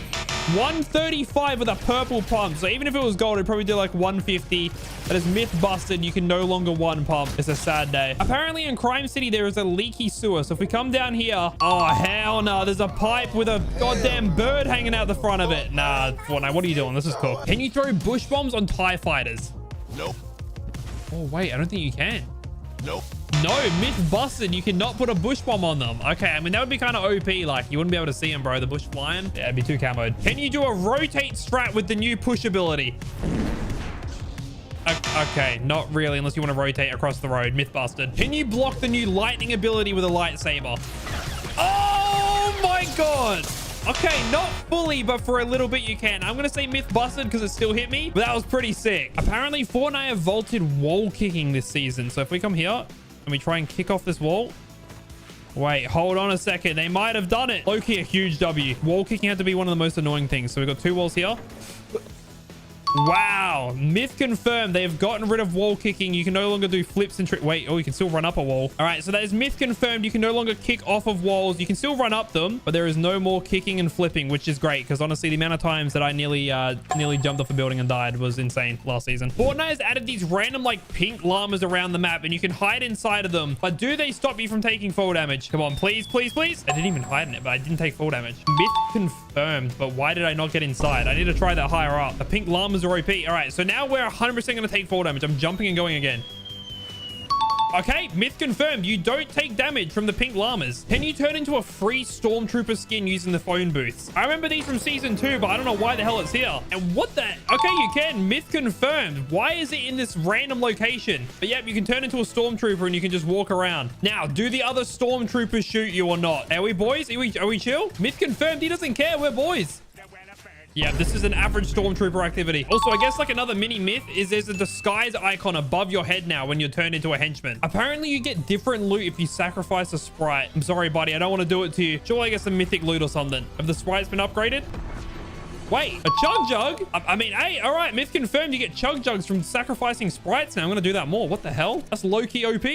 135 with a purple pump. So even if it was gold, it'd probably do like 150. That is myth busted. You can no longer one pump. It's a sad day. Apparently in Crime City, there is a leaky sewer. So if we come down here, oh, hell no. There's a pipe with a goddamn bird hanging out the front of it. Nah, Fortnite, what are you doing? This is cool. Can you throw bush bombs on TIE fighters? Nope. Oh, wait, I don't think you can. Nope. No, myth busted. You cannot put a bush bomb on them. Okay, I mean, that would be kind of OP. Like, you wouldn't be able to see them, bro. The bush flying. Yeah, it'd be too camoed. Can you do a rotate strat with the new push ability? Okay, not really, unless you want to rotate across the road. Myth busted. Can you block the new lightning ability with a lightsaber? Oh my God. Okay, not fully, but for a little bit you can. I'm going to say myth busted because it still hit me, but that was pretty sick. Apparently, Fortnite have vaulted wall kicking this season. So if we come here and we try and kick off this wall. Wait, hold on a second. They might have done it. Low-key a huge W. Wall kicking had to be one of the most annoying things. So we've got 2 walls here. Wow. Myth confirmed. They have gotten rid of wall kicking. You can no longer do flips and tricks. Wait. Oh, you can still run up a wall. All right. So that is myth confirmed. You can no longer kick off of walls. You can still run up them, but there is no more kicking and flipping, which is great because honestly, the amount of times that I nearly jumped off a building and died was insane last season. Fortnite has added these random like pink llamas around the map and you can hide inside of them, but do they stop you from taking fall damage? Come on, please, please, please. I didn't even hide in it, but I didn't take fall damage. Myth confirmed, but why did I not get inside? I need to try that higher up. The pink llamas are OP. All right, so now we're 100% going to take fall damage. I'm jumping and going again. Okay, myth confirmed. You don't take damage from the pink llamas. Can you turn into a free stormtrooper skin using the phone booths? I remember these from season 2, but I don't know why the hell it's here. And what the? Okay, you can. Myth confirmed. Why is it in this random location? But yep, you can turn into a stormtrooper and you can just walk around. Now, do the other stormtroopers shoot you or not? Are we boys? Are we chill? Myth confirmed. He doesn't care. We're boys. Yeah, this is an average stormtrooper activity. Also, I guess like another mini myth is there's a disguise icon above your head now when you're turned into a henchman. Apparently, you get different loot if you sacrifice a sprite. I'm sorry, buddy. I don't want to do it to you. Surely I get some mythic loot or something. Have the sprites been upgraded? Wait, a chug jug? I mean, hey, all right. Myth confirmed you get chug jugs from sacrificing sprites now. I'm going to do that more. What the hell? That's low-key OP.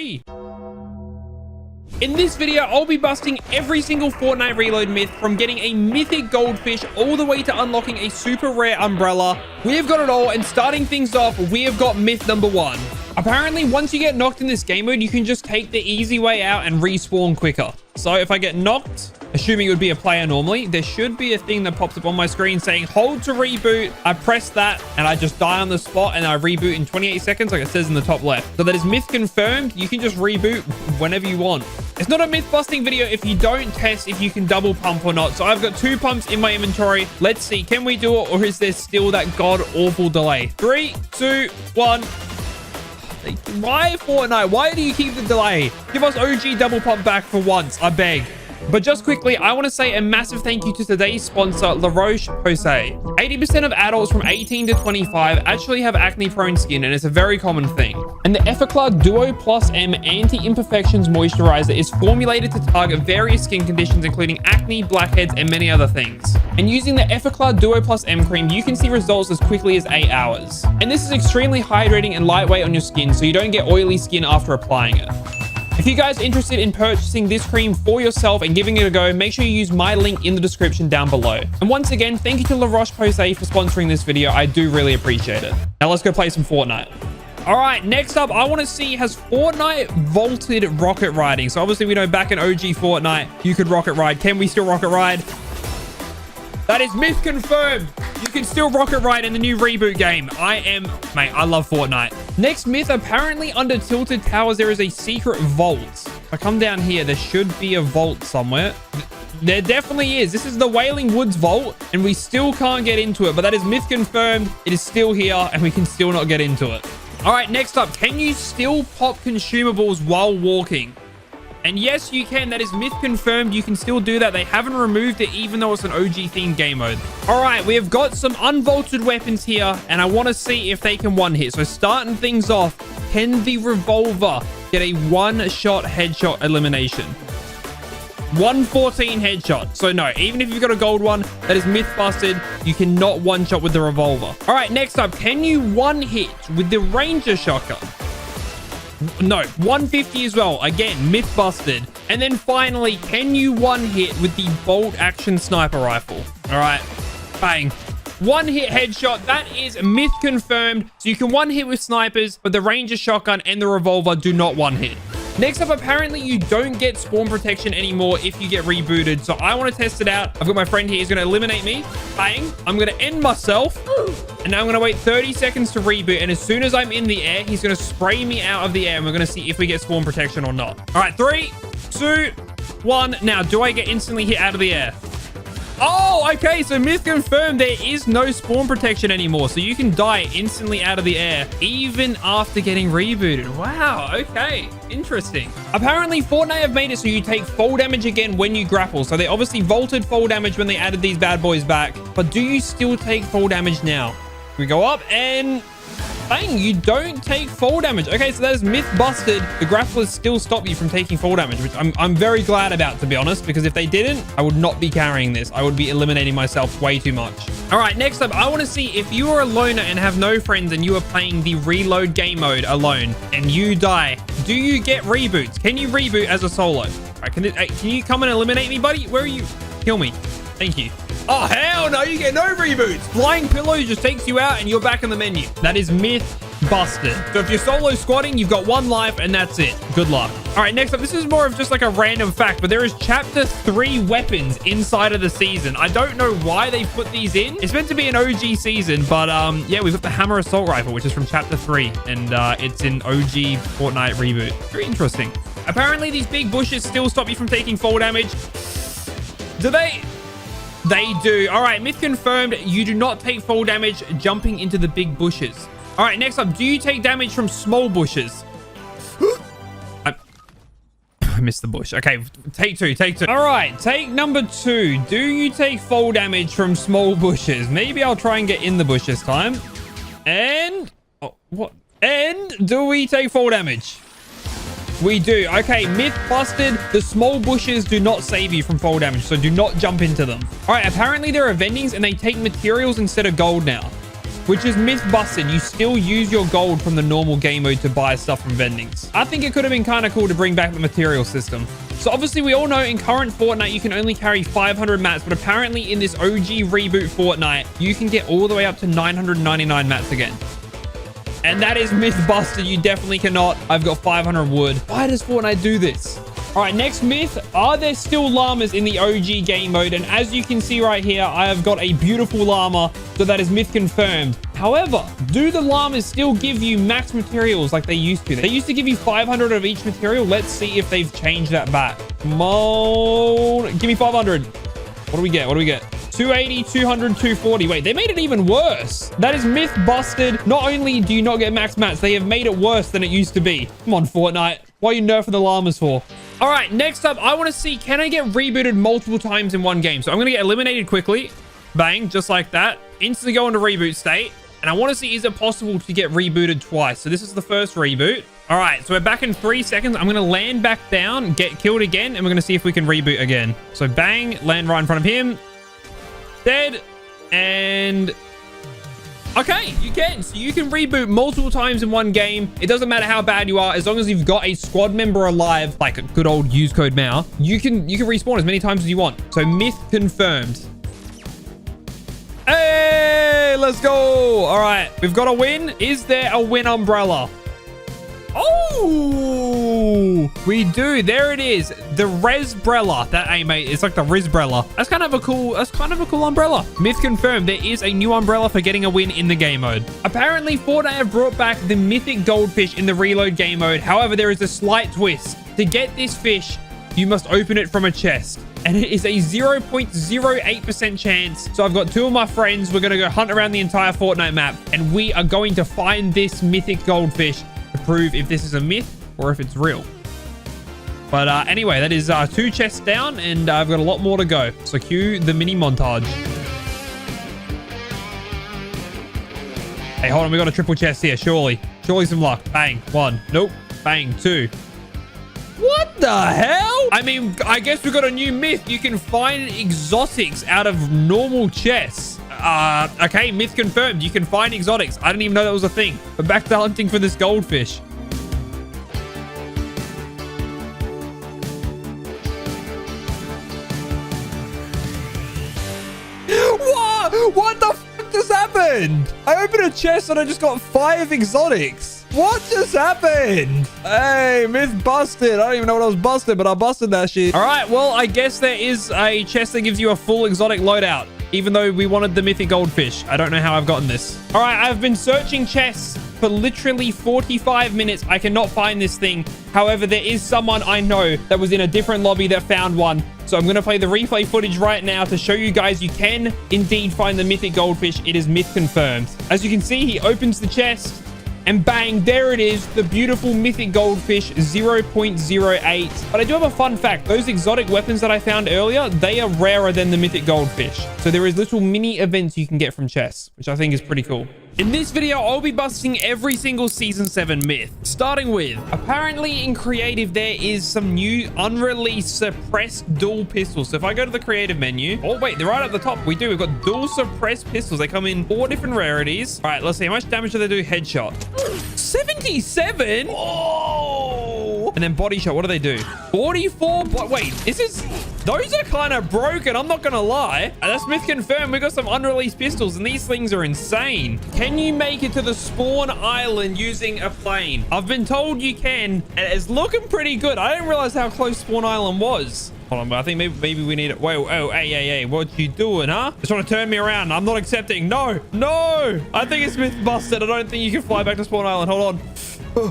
In this video, I'll be busting every single Fortnite reload myth from getting a mythic goldfish all the way to unlocking a super rare umbrella. We have got it all, and starting things off, we have got myth number 1. Apparently, once you get knocked in this game mode, you can just take the easy way out and respawn quicker. So if I get knocked, assuming it would be a player normally, there should be a thing that pops up on my screen saying hold to reboot. I press that and I just die on the spot and I reboot in 28 seconds like it says in the top left. So that is myth confirmed. You can just reboot whenever you want. It's not a myth busting video if you don't test if you can double pump or not. So I've got 2 pumps in my inventory. Let's see, can we do it or is there still that god awful delay? 3, 2, 1. Why Fortnite? Why do you keep the delay? Give us OG double pump back for once, I beg. But just quickly, I want to say a massive thank you to today's sponsor, La Roche-Posay. 80% of adults from 18 to 25 actually have acne-prone skin, and it's a very common thing. And the Effaclar Duo Plus M Anti-Imperfections Moisturizer is formulated to target various skin conditions, including acne, blackheads, and many other things. And using the Effaclar Duo Plus M cream, you can see results as quickly as 8 hours. And this is extremely hydrating and lightweight on your skin, so you don't get oily skin after applying it. If you guys are interested in purchasing this cream for yourself and giving it a go, make sure you use my link in the description down below. And once again, thank you to La Roche-Posay for sponsoring this video. I do really appreciate it. Now let's go play some Fortnite. All right, next up, I want to see, has Fortnite vaulted rocket riding? So obviously we know back in OG Fortnite, you could rocket ride. Can we still rocket ride? That is myth confirmed. You can still rocket ride in the new reboot game. Mate, I love Fortnite. Next myth, apparently under Tilted Towers, there is a secret vault. If I come down here, there should be a vault somewhere. There definitely is. This is the Wailing Woods vault, and we still can't get into it, but that is myth confirmed. It is still here, and we can still not get into it. All right, next up, can you still pop consumables while walking? And yes, you can. That is myth confirmed. You can still do that. They haven't removed it, even though it's an OG themed game mode. All right, we have got some unvaulted weapons here, and I want to see if they can one hit. So starting things off, can the revolver get a one-shot headshot elimination? 114 headshot. So no, even if you've got a gold one, that is myth busted. You cannot one shot with the revolver. All right, next up, can you one hit with the Ranger shotgun? No, 150 as well. Again, myth busted. And then finally, can you one hit with the bolt action sniper rifle? All right, bang. One hit headshot. That is myth confirmed. So you can one hit with snipers, but the Ranger shotgun and the revolver do not one hit. Next up, apparently you don't get spawn protection anymore if you get rebooted. So I want to test it out. I've got my friend here. He's going to eliminate me. Bang. I'm going to end myself. And now I'm going to wait 30 seconds to reboot. And as soon as I'm in the air, he's going to spray me out of the air. And we're going to see if we get spawn protection or not. All right, 3, 2, 1. Now, do I get instantly hit out of the air? Oh, okay. So myth confirmed, there is no spawn protection anymore. So you can die instantly out of the air, even after getting rebooted. Wow. Okay. Interesting. Apparently, Fortnite have made it so you take fall damage again when you grapple. So they obviously vaulted fall damage when they added these bad boys back. But do you still take fall damage now? We go up and bang, you don't take fall damage. Okay, so that is myth busted. The grapplers still stop you from taking fall damage, which I'm very glad about, to be honest, because if they didn't, I would not be carrying this. I would be eliminating myself way too much. All right, next up, I want to see if you are a loner and have no friends and you are playing the reload game mode alone and you die, do you get reboots? Can you reboot as a solo? All right, can you come and eliminate me, buddy? Where are you? Kill me. Thank you. Oh, hell no, you get no reboots. Flying pillow just takes you out and you're back in the menu. That is myth busted. So if you're solo squatting, you've got 1 life and that's it. Good luck. All right, next up, this is more of just like a random fact, but there is chapter 3 weapons inside of the season. I don't know why they put these in. It's meant to be an OG season, but yeah, we've got the hammer assault rifle, which is from chapter 3, and it's in OG Fortnite reboot. Very interesting. Apparently, these big bushes still stop you from taking fall damage. Do they? They do. All right, myth confirmed. You do not take fall damage jumping into the big bushes. All right, next up, do you take damage from small bushes? I missed the bush. Okay, take two. All right, take number 2. Do you take fall damage from small bushes? Maybe I'll try and get in the bush this time. And oh, what? And do we take fall damage? We do. Okay, myth busted. The small bushes do not save you from fall damage, so do not jump into them. All right, apparently there are vendings and they take materials instead of gold now, which is myth busted. You still use your gold from the normal game mode to buy stuff from vendings. I think it could have been kind of cool to bring back the material system. So obviously we all know in current Fortnite, you can only carry 500 mats, but apparently in this OG reboot Fortnite, you can get all the way up to 999 mats again. And that is myth busted. You definitely cannot. I've got 500 wood. Why does Fortnite do this? All right, next myth. Are there still llamas in the OG game mode? And as you can see right here, I have got a beautiful llama. So that is myth confirmed. However, do the llamas still give you max materials like they used to? They used to give you 500 of each material. Let's see if they've changed that back. Come on. Give me 500. What do we get? 280, 200, 240. Wait, they made it even worse. That is myth busted. Not only do you not get max mats, they have made it worse than it used to be. Come on, Fortnite. What are you nerfing the llamas for? All right, next up, I want to see, can I get rebooted multiple times in one game? So I'm going to get eliminated quickly. Bang, just like that. Instantly go into reboot state. And I want to see, is it possible to get rebooted twice? So this is the first reboot. All right, so we're back in 3 seconds. I'm going to land back down, get killed again, and we're going to see if we can reboot again. So bang, land right in front of him. Dead. And... okay, you can. So you can reboot multiple times in one game. It doesn't matter how bad you are. As long as you've got a squad member alive, like a good old use code Mao, you can respawn as many times as you want. So myth confirmed. Hey, let's go. All right, we've got a win. Is there a win umbrella? Oh, we do. There it is. The Resbrella. That ain't, mate. It's like the Risbrella. That's kind of a cool umbrella. Myth confirmed. There is a new umbrella for getting a win in the game mode. Apparently, Fortnite have brought back the mythic goldfish in the reload game mode. However, there is a slight twist. To get this fish, you must open it from a chest. And it is a 0.08% chance. So I've got 2 of my friends. We're going to go hunt around the entire Fortnite map. And we are going to find this mythic goldfish to prove if this is a myth or if it's real. But anyway, that is 2 chests down, and I've got a lot more to go. So cue the mini montage. Hey, hold on. We got a triple chest here. Surely some luck. Bang. 1. Nope. Bang. 2. What the hell? I mean, I guess we got a new myth. You can find exotics out of normal chests. Okay, myth confirmed. You can find exotics. I didn't even know that was a thing. But back to hunting for this goldfish. What the fuck just happened? I opened a chest and I just got 5 exotics. What just happened? Hey, myth busted. I don't even know what I was busted, but I busted that shit. All right, well, I guess there is a chest that gives you a full exotic loadout, even though we wanted the mythic goldfish. I don't know how I've gotten this. All right, I've been searching chests for literally 45 minutes. I cannot find this thing. However, there is someone I know that was in a different lobby that found one. So I'm going to play the replay footage right now to show you guys you can indeed find the mythic goldfish. It is myth confirmed. As you can see, he opens the chest. And bang, there it is, the beautiful mythic goldfish 0.08. But I do have a fun fact. Those exotic weapons that I found earlier, they are rarer than the mythic goldfish. So there is little mini events you can get from chests, which I think is pretty cool. In this video, I'll be busting every single Season 7 myth, starting with, apparently in creative, there is some new unreleased suppressed dual pistols. So if I go to the creative menu, oh wait, they're right at the top. We do, we've got dual suppressed pistols. They come in 4 different rarities. All right, let's see, how much damage do they do? Headshot. 77? Oh! And then body shot, what do they do? 44? Wait, those are kind of broken, I'm not gonna lie. That's myth confirmed. We got some unreleased pistols, and these things are insane. Can you make it to the spawn island using a plane? I've been told you can, and it's looking pretty good. I didn't realize how close spawn island was. Hold on, but I think maybe we need it. Whoa, oh, hey, what you doing, huh? Just trying to turn me around. I'm not accepting. No. I think it's myth busted. I don't think you can fly back to spawn island. Hold on.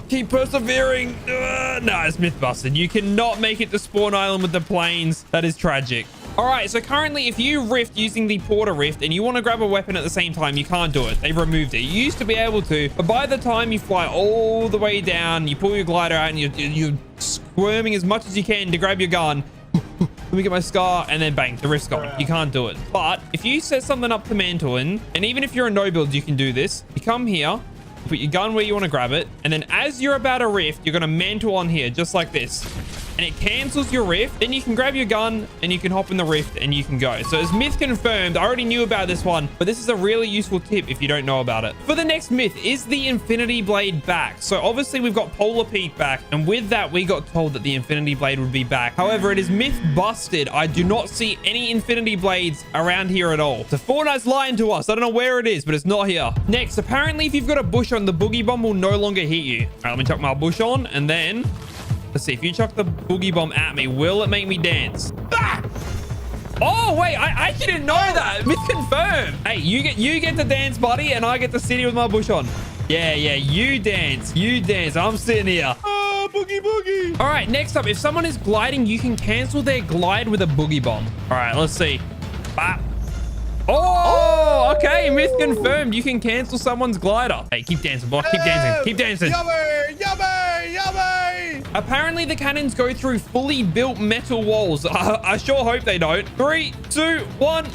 Keep persevering. No, it's myth busted. You cannot make it to spawn island with the planes. That is tragic. All right, so currently, if you rift using the porter rift and you want to grab a weapon at the same time, you can't do it. They've removed it. You used to be able to, but by the time you fly all the way down, you pull your glider out and you're squirming as much as you can to grab your gun. Let me get my scar, and then bang, the rift's gone. You can't do it. But if you set something up to mantle in, and even if you're a no build, you can do this. You come here, put your gun where you want to grab it, and then as you're about to rift, you're going to mantle on here, just like this. And it cancels your rift. Then you can grab your gun and you can hop in the rift and you can go. So it's myth confirmed. I already knew about this one, but this is a really useful tip if you don't know about it. For the next myth, is the Infinity Blade back? So obviously we've got Polar Peak back, and with that we got told that the Infinity Blade would be back. However, it is myth busted. I do not see any Infinity Blades around here at all. So Fortnite's lying to us. I don't know where it is, but it's not here. Next, apparently if you've got a bush on, the boogie bomb will no longer hit you. All right, let me chuck my bush on, and then let's see, if you chuck the boogie bomb at me, will it make me dance? Ah! Oh, wait, I didn't know that. Myth confirmed. Hey, you get to dance, buddy, and I get to sit here with my bush on. Yeah, you dance. I'm sitting here. Oh, boogie. All right, next up, if someone is gliding, you can cancel their glide with a boogie bomb. All right, let's see. Bop. Oh, okay, myth confirmed. You can cancel someone's glider. Hey, keep dancing, boy. Keep dancing. Yummy. Apparently, the cannons go through fully built metal walls. I sure hope they don't. 3, 2, 1.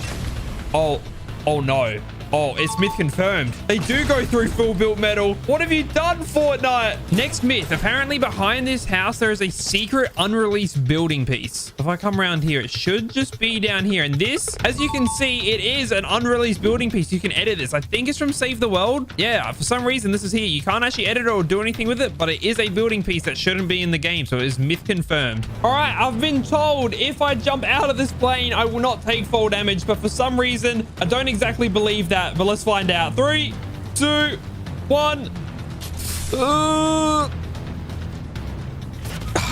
Oh no. Oh, it's myth confirmed. They do go through full built metal. What have you done, Fortnite? Next myth. Apparently behind this house, there is a secret unreleased building piece. If I come around here, it should just be down here. And this, as you can see, it is an unreleased building piece. You can edit this. I think it's from Save the World. Yeah, for some reason, this is here. You can't actually edit it or do anything with it, but it is a building piece that shouldn't be in the game. So it is myth confirmed. All right, I've been told if I jump out of this plane, I will not take fall damage. But for some reason, I don't exactly believe that. But let's find out. 3, 2, 1.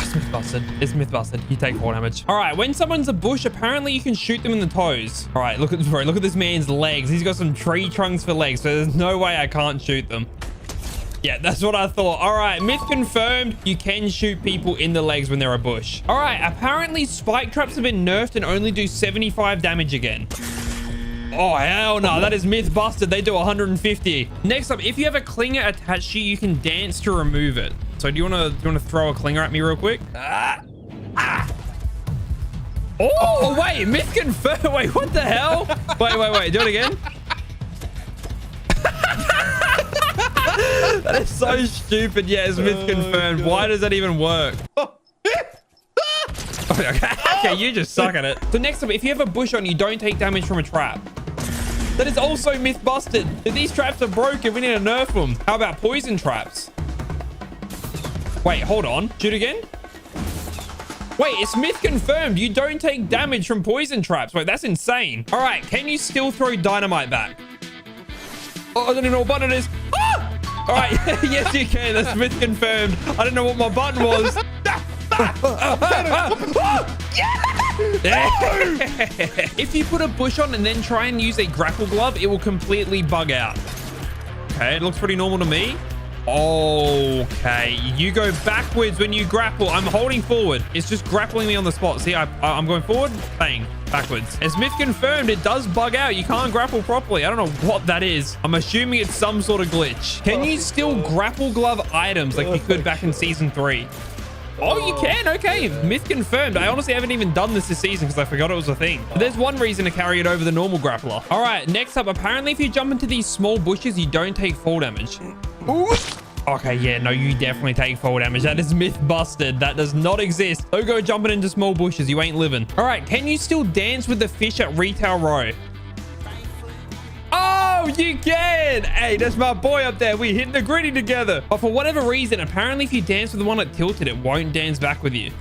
It's myth busted. It's myth busted. You take fall damage. All right. When someone's a bush, apparently you can shoot them in the toes. All right. Look at this man's legs. He's got some tree trunks for legs. So there's no way I can't shoot them. Yeah, that's what I thought. All right, myth confirmed. You can shoot people in the legs when they're a bush. All right, apparently spike traps have been nerfed and only do 75 damage again. Oh, hell no. That is myth busted. They do 150. Next up, if you have a clinger attached to you, you can dance to remove it. So do you want to throw a clinger at me real quick? Oh, wait. Myth confirmed. Wait, what the hell? Wait. Do it again. That is so stupid. Yeah, it's myth confirmed. Why does that even work? Okay, you just suck at it. So next up, if you have a bush on, you don't take damage from a trap. That is also myth busted. If these traps are broken, we need to nerf them. How about poison traps? Wait, hold on. Shoot again? Wait, it's myth confirmed. You don't take damage from poison traps. Wait, that's insane. All right, can you still throw dynamite back? Oh, I don't even know what button it is. Ah! All right, yes, you can. That's myth confirmed. I don't know what my button was. If you put a bush on and then try and use a grapple glove, it will completely bug out. Okay, it looks pretty normal to me. Okay, you go backwards when you grapple. I'm holding forward. It's just grappling me on the spot. See, I'm going forward, bang, backwards. As myth confirmed, it does bug out. You can't grapple properly. I don't know what that is. I'm assuming it's some sort of glitch. Can you still grapple glove items like you could back in season 3? Oh, you can. Okay, myth confirmed. I honestly haven't even done this season because I forgot it was a thing. But there's one reason to carry it over the normal grappler. All right, next up, apparently if you jump into these small bushes, you don't take fall damage. Ooh. Okay, yeah, no, you definitely take fall damage. That is myth busted. That does not exist. Don't go jumping into small bushes. You ain't living. All right, can you still dance with the fish at Retail Row? Oh, you can. Hey, that's my boy up there. We hit the gritty together. But for whatever reason, apparently if you dance with the one that tilted, it won't dance back with you.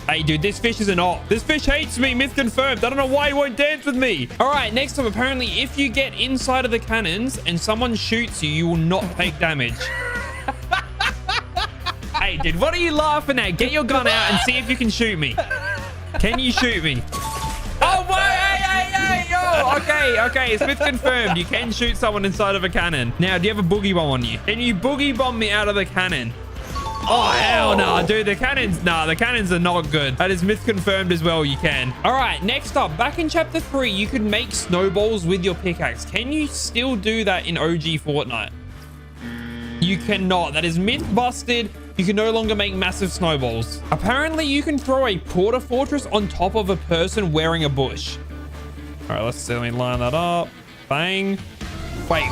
Hey, dude, this fish is an op. This fish hates me. Myth confirmed. I don't know why he won't dance with me. All right, next up, apparently, if you get inside of the cannons and someone shoots you, you will not take damage. Hey, dude, what are you laughing at? Get your gun out and see if you can shoot me. Can you shoot me? Oh, wait, hey, yo. Okay, it's myth confirmed. You can shoot someone inside of a cannon. Now, do you have a boogie bomb on you? Can you boogie bomb me out of the cannon? Oh, hell no, dude. The cannons are not good. That is myth confirmed as well. You can. All right, next up, back in chapter 3, you could make snowballs with your pickaxe. Can you still do that in OG Fortnite? You cannot. That is myth busted. You can no longer make massive snowballs. Apparently, you can throw a porta fortress on top of a person wearing a bush. All right, let's see. Let me line that up. Bang. Wait,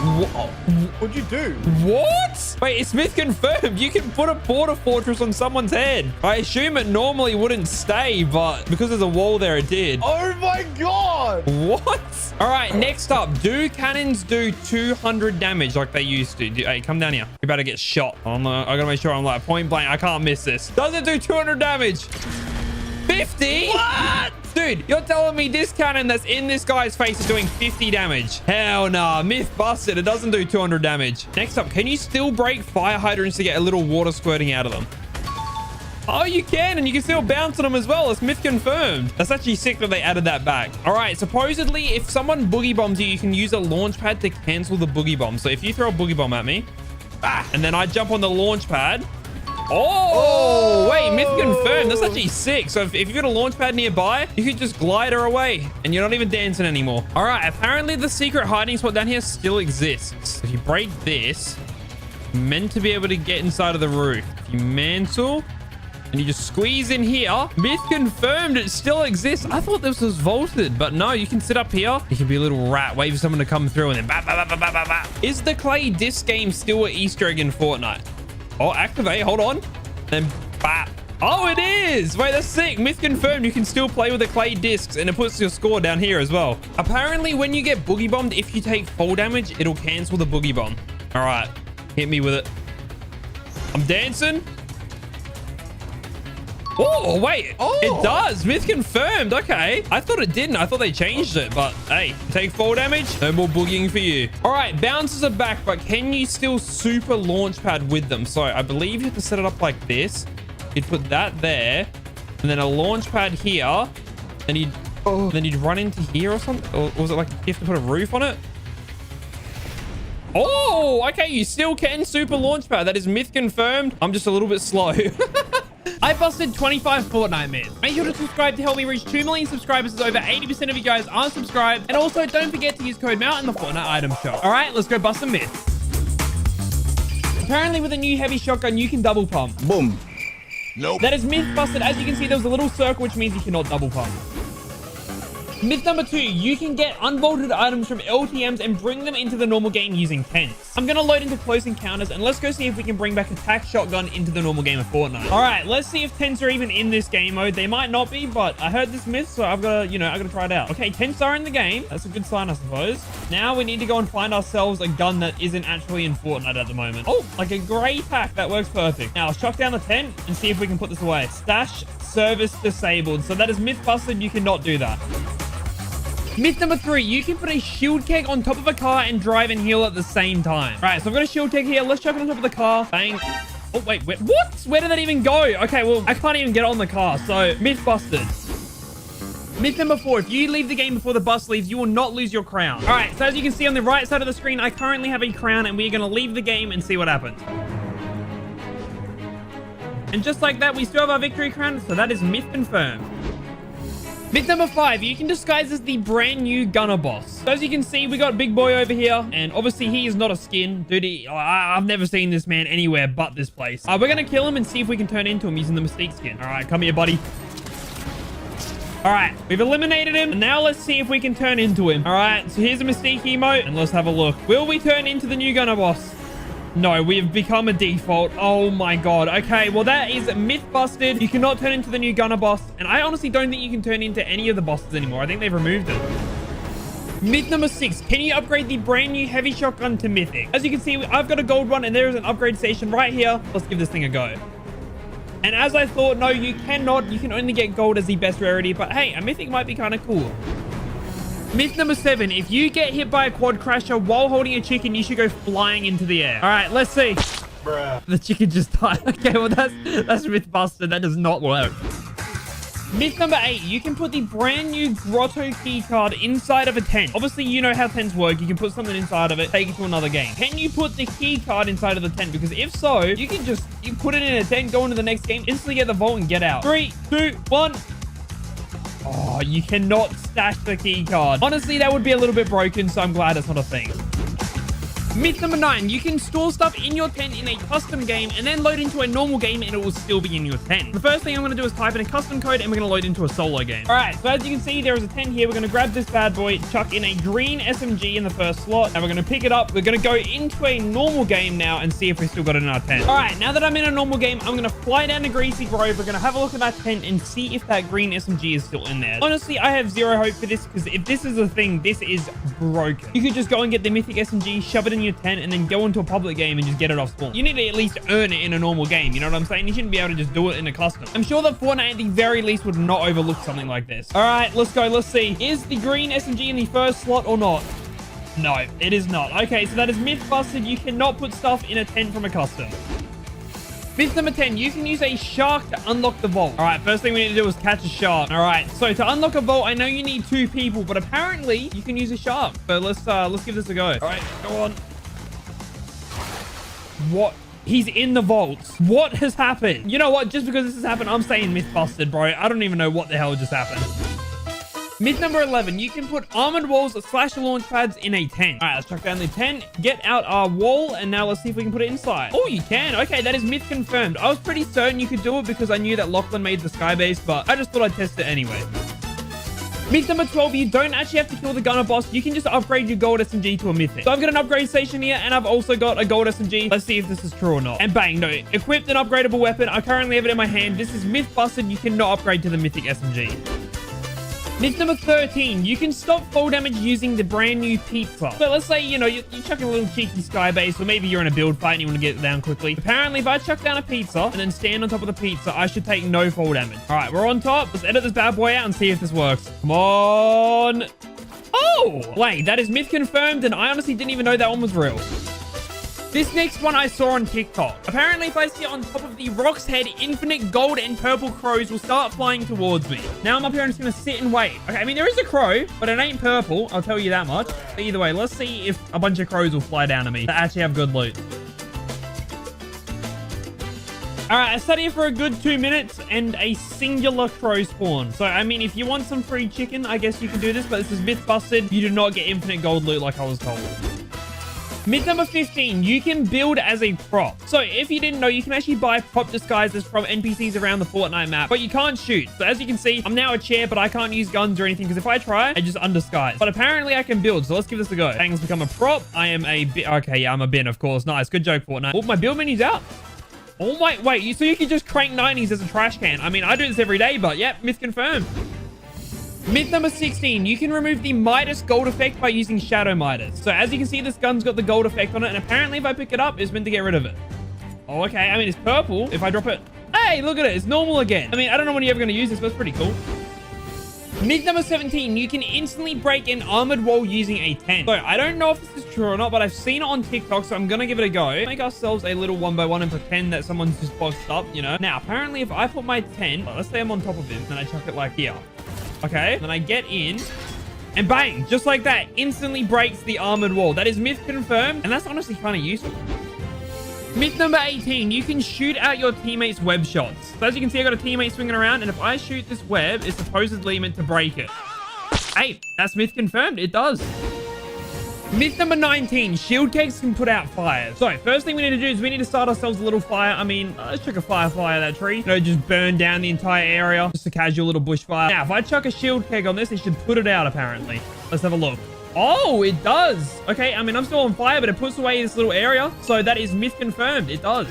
what'd you do? What? Wait, it's myth confirmed. You can put a porta fortress on someone's head. I assume it normally wouldn't stay, but because there's a wall there, it did. Oh my god! What? All right, next up, do cannons do 200 damage like they used to? Hey, come down here. You're about to get shot. I gotta make sure I'm like point blank. I can't miss this. Does it do 200 damage? 50? What? Dude, you're telling me this cannon that's in this guy's face is doing 50 damage? Hell nah. Myth busted. It doesn't do 200 damage. Next up, can you still break fire hydrants to get a little water squirting out of them? Oh, you can, and you can still bounce on them as well. It's myth confirmed. That's actually sick that they added that back. All right, supposedly, if someone boogie bombs you, you can use a launch pad to cancel the boogie bomb. So if you throw a boogie bomb at me, and then I jump on the launch pad. Oh, wait, myth confirmed. That's actually sick. So if you've got a launch pad nearby, you could just glide her away and you're not even dancing anymore. All right, apparently the secret hiding spot down here still exists. If you break this, Meant to be able to get inside of the roof. If you mantle and you just squeeze in here. Myth confirmed it still exists. I thought this was vaulted, but no, you can sit up here. You can be a little rat, wait for someone to come through and then bap, bap, bap, bap, bap, bap. Is the clay disc game still an Easter egg in Fortnite? Oh, activate. Hold on. Then bap. Oh, it is. Wait, that's sick. Myth confirmed you can still play with the clay discs and it puts your score down here as well. Apparently, when you get boogie bombed, if you take fall damage, it'll cancel the boogie bomb. All right. Hit me with it. I'm dancing. Oh, wait. Oh, it does. Myth confirmed. Okay. I thought it didn't. I thought they changed it. But hey, take fall damage. No more boogieing for you. All right. Bounces are back, but can you still super launch pad with them? So I believe you have to set it up like this. You'd put that there and then a launch pad here. And you'd run into here or something. Or was it like you have to put a roof on it? Oh, okay. You still can super launch pad. That is myth confirmed. I'm just a little bit slow. I busted 25 Fortnite myths. Make sure to subscribe to help me reach 2 million subscribers as over 80% of you guys aren't subscribed. And also don't forget to use code MOUNT in the Fortnite item shop. All right, let's go bust some myths. Apparently with a new heavy shotgun, you can double pump. Boom. Nope. That is myth busted. As you can see, there was a little circle, which means you cannot double pump. Myth number 2, you can get unvaulted items from LTMs and bring them into the normal game using tents. I'm going to load into close encounters and let's go see if we can bring back attack shotgun into the normal game of Fortnite. All right, let's see if tents are even in this game mode. They might not be, but I heard this myth, so I've got to, I've got to try it out. Okay, tents are in the game. That's a good sign, I suppose. Now we need to go and find ourselves a gun that isn't actually in Fortnite at the moment. Oh, like a gray pack. That works perfect. Now, let's chuck down the tent and see if we can put this away. Stash service disabled. So that is myth busted. You cannot do that. Myth number 3, you can put a shield keg on top of a car and drive and heal at the same time. All right, so I've got a shield keg here. Let's chuck it on top of the car. Bang. Oh, wait, what? Where did that even go? Okay, well, I can't even get on the car. So, myth busted. Myth number 4, if you leave the game before the bus leaves, you will not lose your crown. All right, so as you can see on the right side of the screen, I currently have a crown and we're going to leave the game and see what happens. And just like that, we still have our victory crown. So that is myth confirmed. Myth number 5, you can disguise as the brand new gunner boss. So as you can see, we got Big Boy over here. And obviously, he is not a skin. Dude, I've never seen this man anywhere but this place. We're going to kill him and see if we can turn into him using the Mystique skin. All right, come here, buddy. All right, we've eliminated him. And now let's see if we can turn into him. All right, so here's a Mystique emote. And let's have a look. Will we turn into the new gunner boss? No, we have become a default. Oh my god. Okay, well that is myth busted. You cannot turn into the new gunner boss. And I honestly don't think you can turn into any of the bosses anymore. I think they've removed it. Myth number 6. Can you upgrade the brand new heavy shotgun to mythic? As you can see, I've got a gold one and there is an upgrade station right here. Let's give this thing a go. And as I thought, no, you cannot. You can only get gold as the best rarity. But hey, a mythic might be kind of cool. Myth number 7, if you get hit by a quad crasher while holding a chicken, you should go flying into the air. All right, let's see. Bruh. The chicken just died. Okay, well, that's myth busted. That does not work. Myth number 8, you can put the brand new grotto key card inside of a tent. Obviously, you know how tents work. You can put something inside of it, take it to another game. Can you put the key card inside of the tent? Because if so, you can just put it in a tent, go into the next game, instantly get the vault and get out. 3, 2, 1. Oh, you cannot stash the key card. Honestly, that would be a little bit broken, so I'm glad it's not a thing. Myth number 9, you can store stuff in your tent in a custom game and then load into a normal game and it will still be in your tent. The first thing I'm going to do is type in a custom code and we're going to load into a solo game. All right, so as you can see, there is a tent here. We're going to grab this bad boy, chuck in a green SMG in the first slot, and we're going to pick it up. We're going to go into a normal game now and see if we still got it in our tent. All right, now that I'm in a normal game, I'm going to fly down to Greasy Grove. We're going to have a look at that tent and see if that green SMG is still in there. Honestly, I have zero hope for this because if this is a thing, this is broken. You could just go and get the mythic SMG, shove it in your tent, and then go into a public game and just get it off spawn. You need to at least earn it in a normal game. You know what I'm saying? You shouldn't be able to just do it in a custom. I'm sure that Fortnite at the very least would not overlook something like this. All right, let's go. Let's see. Is the green SMG in the first slot or not? No, it is not. Okay, so that is myth busted. You cannot put stuff in a tent from a custom. Myth number 10, you can use a shark to unlock the vault. All right, first thing we need to do is catch a shark. All right, so to unlock a vault, I know you need 2 people, but apparently you can use a shark. So let's give this a go. All right, go on. What? He's in the vaults. What has happened? You know what? Just because this has happened, I'm saying myth busted, bro. I don't even know what the hell just happened. Myth number 11, you can put armored walls / launch pads in a tent. All right, let's chuck down the tent, get out our wall, and now let's see if we can put it inside. Oh, you can. Okay, that is myth confirmed. I was pretty certain you could do it because I knew that Lachlan made the sky base, but I just thought I'd test it anyway. Myth number 12, you don't actually have to kill the gunner boss. You can just upgrade your gold SMG to a mythic. So I've got an upgrade station here, and I've also got a gold SMG. Let's see if this is true or not. And bang, no. Equipped an upgradable weapon. I currently have it in my hand. This is myth busted. You cannot upgrade to the mythic SMG. Myth number 13, you can stop fall damage using the brand new pizza. So let's say, you know, you're chucking a little cheeky sky base, or maybe you're in a build fight and you want to get it down quickly. Apparently, if I chuck down a pizza and then stand on top of the pizza, I should take no fall damage. All right, we're on top. Let's edit this bad boy out and see if this works. Come on. Oh, wait, that is myth confirmed, and I honestly didn't even know that one was real. This next one I saw on TikTok. Apparently, if I sit on top of the rock's head, infinite gold and purple crows will start flying towards me. Now I'm up here and just going to sit and wait. Okay, I mean, there is a crow, but it ain't purple. I'll tell you that much. But either way, let's see if a bunch of crows will fly down to me that actually have good loot. All right, I sat here for a good 2 minutes and a singular crow spawn. So, I mean, if you want some free chicken, I guess you can do this, but this is myth busted. You do not get infinite gold loot like I was told. Myth number 15, you can build as a prop. So if you didn't know, you can actually buy prop disguises from NPCs around the Fortnite map, but you can't shoot. So as you can see, I'm now a chair, but I can't use guns or anything because if I try, I just undisguise. But apparently I can build, so let's give this a go. Bang's become a prop. I am a bin. Okay, yeah, I'm a bin, of course. Nice, good joke, Fortnite. Oh, my build menu's out. Oh my, wait, so you can just crank 90s as a trash can. I mean, I do this every day, but yep, myth confirmed. Myth number 16, you can remove the Midas gold effect by using Shadow Midas. So as you can see, this gun's got the gold effect on it, and apparently if I pick it up, it's meant to get rid of it. Oh, okay. I mean, it's purple. If I drop it, hey, look at it. It's normal again. I mean, I don't know when you're ever going to use this, but it's pretty cool. Myth number 17, you can instantly break an armored wall using a tent. So I don't know if this is true or not, but I've seen it on TikTok, so I'm going to give it a go. Make ourselves a little 1x1 and pretend that someone's just boxed up, you know. Now, apparently if I put my tent, let's say I'm on top of this, and I chuck it like here. Okay, then I get in, and bang, just like that, instantly breaks the armored wall. That is myth confirmed, and that's honestly kind of useful. Myth number 18, you can shoot out your teammates' web shots. So as you can see, I got a teammate swinging around, and if I shoot this web, it's supposedly meant to break it. Hey, that's myth confirmed. It does. Myth number 19, shield kegs can put out fires. So first thing we need to do is we need to start ourselves a little fire. I mean, let's chuck a firefly at that tree. You know, just burn down the entire area. Just a casual little bushfire. Now, if I chuck a shield keg on this, it should put it out, apparently. Let's have a look. Oh, it does. Okay, I mean, I'm still on fire, but it puts away this little area. So that is myth confirmed. It does.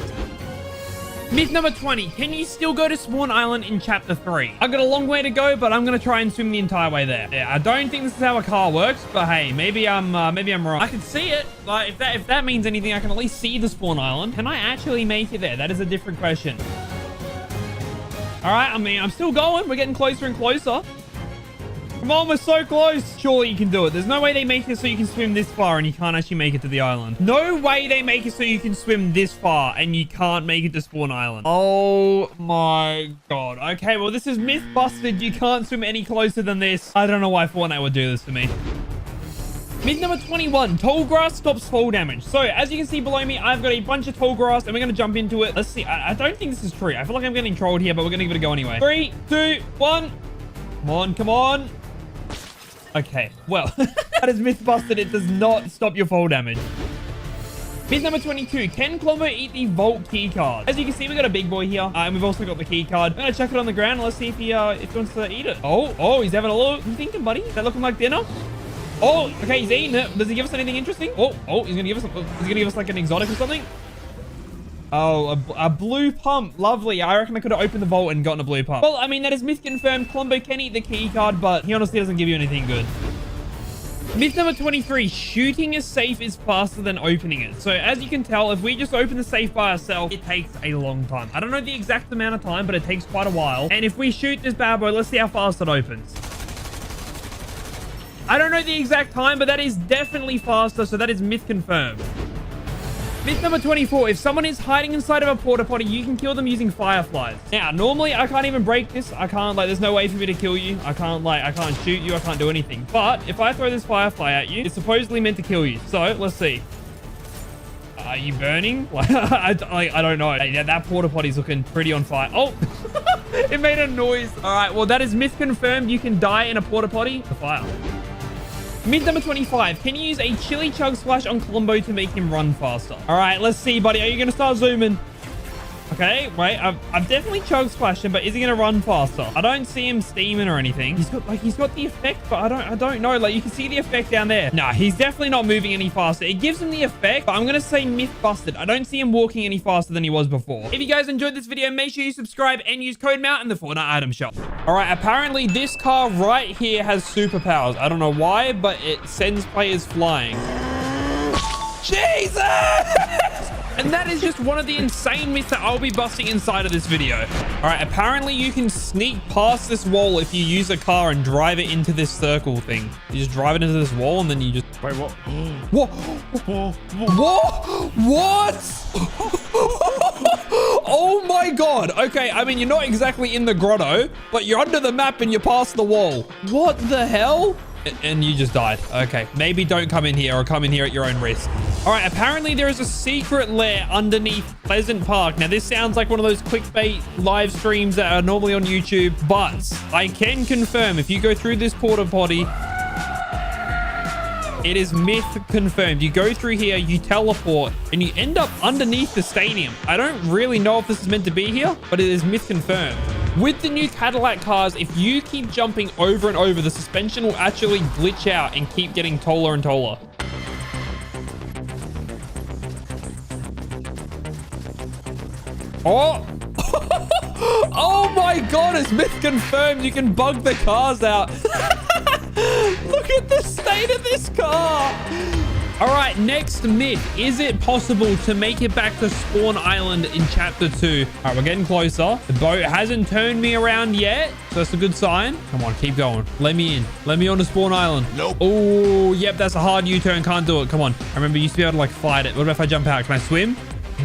Myth number 20, can you still go to Spawn Island in Chapter 3? I've got a long way to go, but I'm going to try and swim the entire way there. Yeah, I don't think this is how a car works, but hey, maybe I'm wrong. I can see it. Like, if that means anything, I can at least see the Spawn Island. Can I actually make it there? That is a different question. All right, I mean, I'm still going. We're getting closer and closer. Come on, we're so close. Surely you can do it. There's no way they make it so you can swim this far and you can't actually make it to the island. No way they make it so you can swim this far and you can't make it to Spawn Island. Oh my god. Okay, well, this is myth busted. You can't swim any closer than this. I don't know why Fortnite would do this to me. Myth number 21, tall grass stops fall damage. So as you can see below me, I've got a bunch of tall grass and we're going to jump into it. Let's see. I don't think this is true. I feel like I'm getting trolled here, but we're going to give it a go anyway. 3, 2, 1. Come on, come on. Okay, well, that is myth busted. It does not stop your fall damage. Myth number 22, can Colombo eat the vault key card? As you can see, we got a big boy here, and we've also got the key card. I'm gonna chuck it on the ground. Let's see if he wants to eat it. Oh, he's having a look. What are you thinking, buddy? Is that looking like dinner? Oh, okay, he's eating it. Does he give us anything interesting? Oh, he's gonna give us like an exotic or something. Oh, a blue pump. Lovely. I reckon I could have opened the vault and gotten a blue pump. Well, I mean, that is myth confirmed. Colombo can eat the key card, but he honestly doesn't give you anything good. Myth number 23, shooting a safe is faster than opening it. So as you can tell, if we just open the safe by ourselves, it takes a long time. I don't know the exact amount of time, but it takes quite a while. And if we shoot this bad boy, let's see how fast it opens. I don't know the exact time, but that is definitely faster. So that is myth confirmed. Myth number 24, if someone is hiding inside of a porta potty, you can kill them using fireflies. Now, normally I can't even break this. I can't, there's no way for me to kill you. I can't shoot you. I can't do anything. But if I throw this firefly at you, it's supposedly meant to kill you. So let's see. Are you burning? I don't know. Yeah, that porta potty's looking pretty on fire. Oh, It made a noise. All right, well, that is myth confirmed. You can die in a porta potty. The fire. Myth number 25. Can you use a chili chug splash on Columbo to make him run faster? All right, let's see, buddy. Are you going to start zooming? Okay, wait. I've definitely chug splashed him, but is he going to run faster? I don't see him steaming or anything. He's got the effect, but I don't know. Like, you can see the effect down there. Nah, he's definitely not moving any faster. It gives him the effect, but I'm going to say myth busted. I don't see him walking any faster than he was before. If you guys enjoyed this video, make sure you subscribe and use code MOUNT in the Fortnite item shop. All right, apparently this car right here has superpowers. I don't know why, but it sends players flying. Jesus! And that is just one of the insane myths that I'll be busting inside of this video. All right, apparently you can sneak past this wall if you use a car and drive it into this circle thing. You just drive it into this wall and then you just... Wait, what? What? What? Oh my God. Okay, I mean, you're not exactly in the grotto, but you're under the map and you're past the wall. What the hell? And you just died. Okay, maybe don't come in here or come in here at your own risk. All right, apparently there is a secret lair underneath Pleasant Park. Now, this sounds like one of those clickbait live streams that are normally on YouTube, but I can confirm if you go through this porta potty, it is myth confirmed. You go through here, you teleport, and you end up underneath the stadium. I don't really know if this is meant to be here, but it is myth confirmed. With the new Cadillac cars, if you keep jumping over and over, the suspension will actually glitch out and keep getting taller and taller. Oh! Oh my God, it's myth confirmed. You can bug the cars out. Look at the state of this car. All right, next myth. Is it possible to make it back to Spawn Island in Chapter 2? All right, we're getting closer. The boat hasn't turned me around yet, so that's a good sign. Come on, keep going. Let me in. Let me on to Spawn Island. Nope. Oh, yep, that's a hard U-turn. Can't do it. Come on. I remember you used to be able to, like, fight it. What about if I jump out? Can I swim?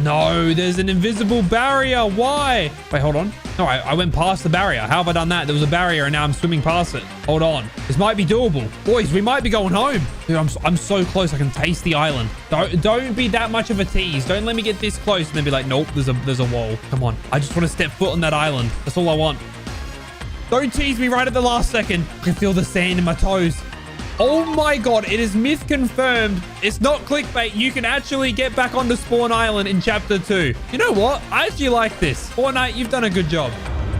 No, there's an invisible barrier. Why? Wait, hold on. No, I went past the barrier. How have I done that? There was a barrier and now I'm swimming past it. Hold on. This might be doable. Boys, we might be going home. Dude, I'm so close. I can taste the island. Don't be that much of a tease. Don't let me get this close and then be like, nope, there's a wall. Come on. I just want to step foot on that island. That's all I want. Don't tease me right at the last second. I can feel the sand in my toes. Oh my God, it is myth confirmed. It's not clickbait. You can actually get back onto Spawn Island in Chapter 2. You know what? I actually like this. Fortnite, you've done a good job.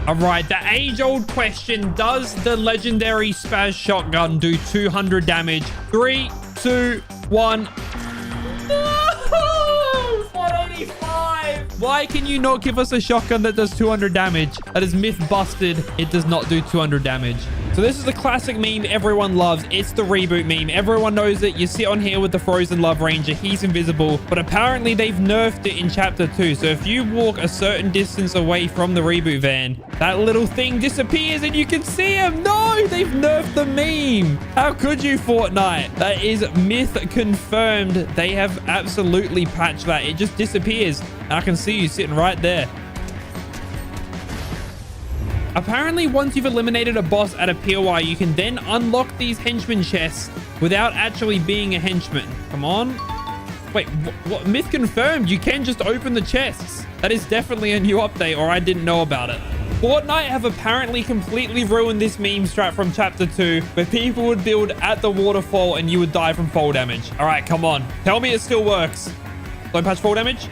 All right, the age-old question. Does the legendary Spaz shotgun do 200 damage? 3, 2, 1. 185. Why can you not give us a shotgun that does 200 damage? That is myth busted. It does not do 200 damage. So this is a classic meme everyone loves. It's the reboot meme. Everyone knows it. You sit on here with the Frozen Love Ranger. He's invisible. But apparently they've nerfed it in Chapter 2. So if you walk a certain distance away from the reboot van, that little thing disappears and you can see him. No, they've nerfed the meme. How could you, Fortnite? That is myth confirmed. They have absolutely patched that. It just disappears. And I can see you sitting right there. Apparently, once you've eliminated a boss at a POI, you can then unlock these henchman chests without actually being a henchman. Come on. Wait, what? Myth confirmed. You can just open the chests. That is definitely a new update, or I didn't know about it. Fortnite have apparently completely ruined this meme strat from Chapter 2, where people would build at the waterfall and you would die from fall damage. All right, come on. Tell me it still works. Don't patch fall damage.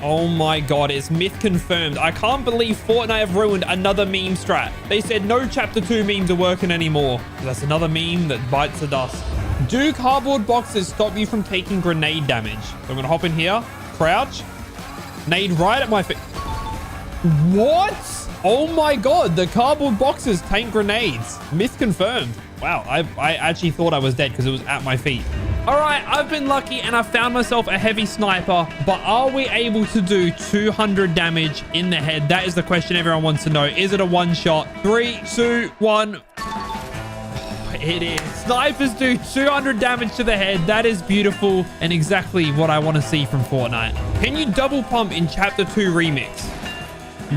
Oh my God, it's myth confirmed. I can't believe Fortnite have ruined another meme strat. They said no Chapter 2 memes are working anymore. That's another meme that bites the dust. Do cardboard boxes stop you from taking grenade damage? So I'm going to hop in here, crouch, nade right at my feet. What? Oh my God, the cardboard boxes tank grenades. Myth confirmed. Wow, I actually thought I was dead because it was at my feet. All right, I've been lucky and I found myself a heavy sniper, but are we able to do 200 damage in the head? That is the question everyone wants to know. Is it a one shot? 3, 2, 1. It is. Snipers do 200 damage to the head. That is beautiful and exactly what I want to see from Fortnite. Can you double pump in Chapter 2 Remix?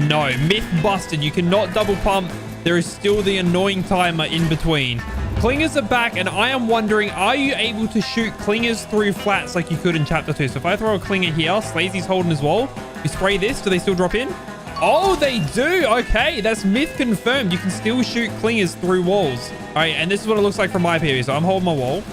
No, myth busted. You cannot double pump. There is still the annoying timer in between. Clingers are back, and I am wondering, are you able to shoot clingers through flats like you could in Chapter 2? So if I throw a clinger here, Slazy's holding his wall. You spray this, do they still drop in? Oh, they do. Okay, that's myth confirmed. You can still shoot clingers through walls. All right, and this is what it looks like from my POV. So I'm holding my wall.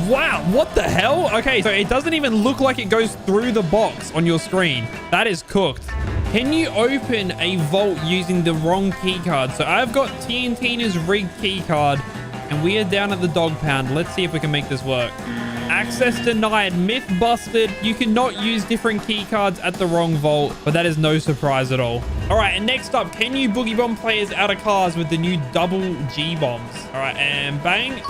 Wow, what the hell? Okay, so it doesn't even look like it goes through the box on your screen. That is cooked. Can you open a vault using the wrong key card? So I've got TNTina's rigged key card, and we are down at the dog pound. Let's see if we can make this work. Access denied. Myth busted. You cannot use different key cards at the wrong vault, but that is no surprise at all. All right, and next up, can you boogie bomb players out of cars with the new double G bombs? All right, and bang.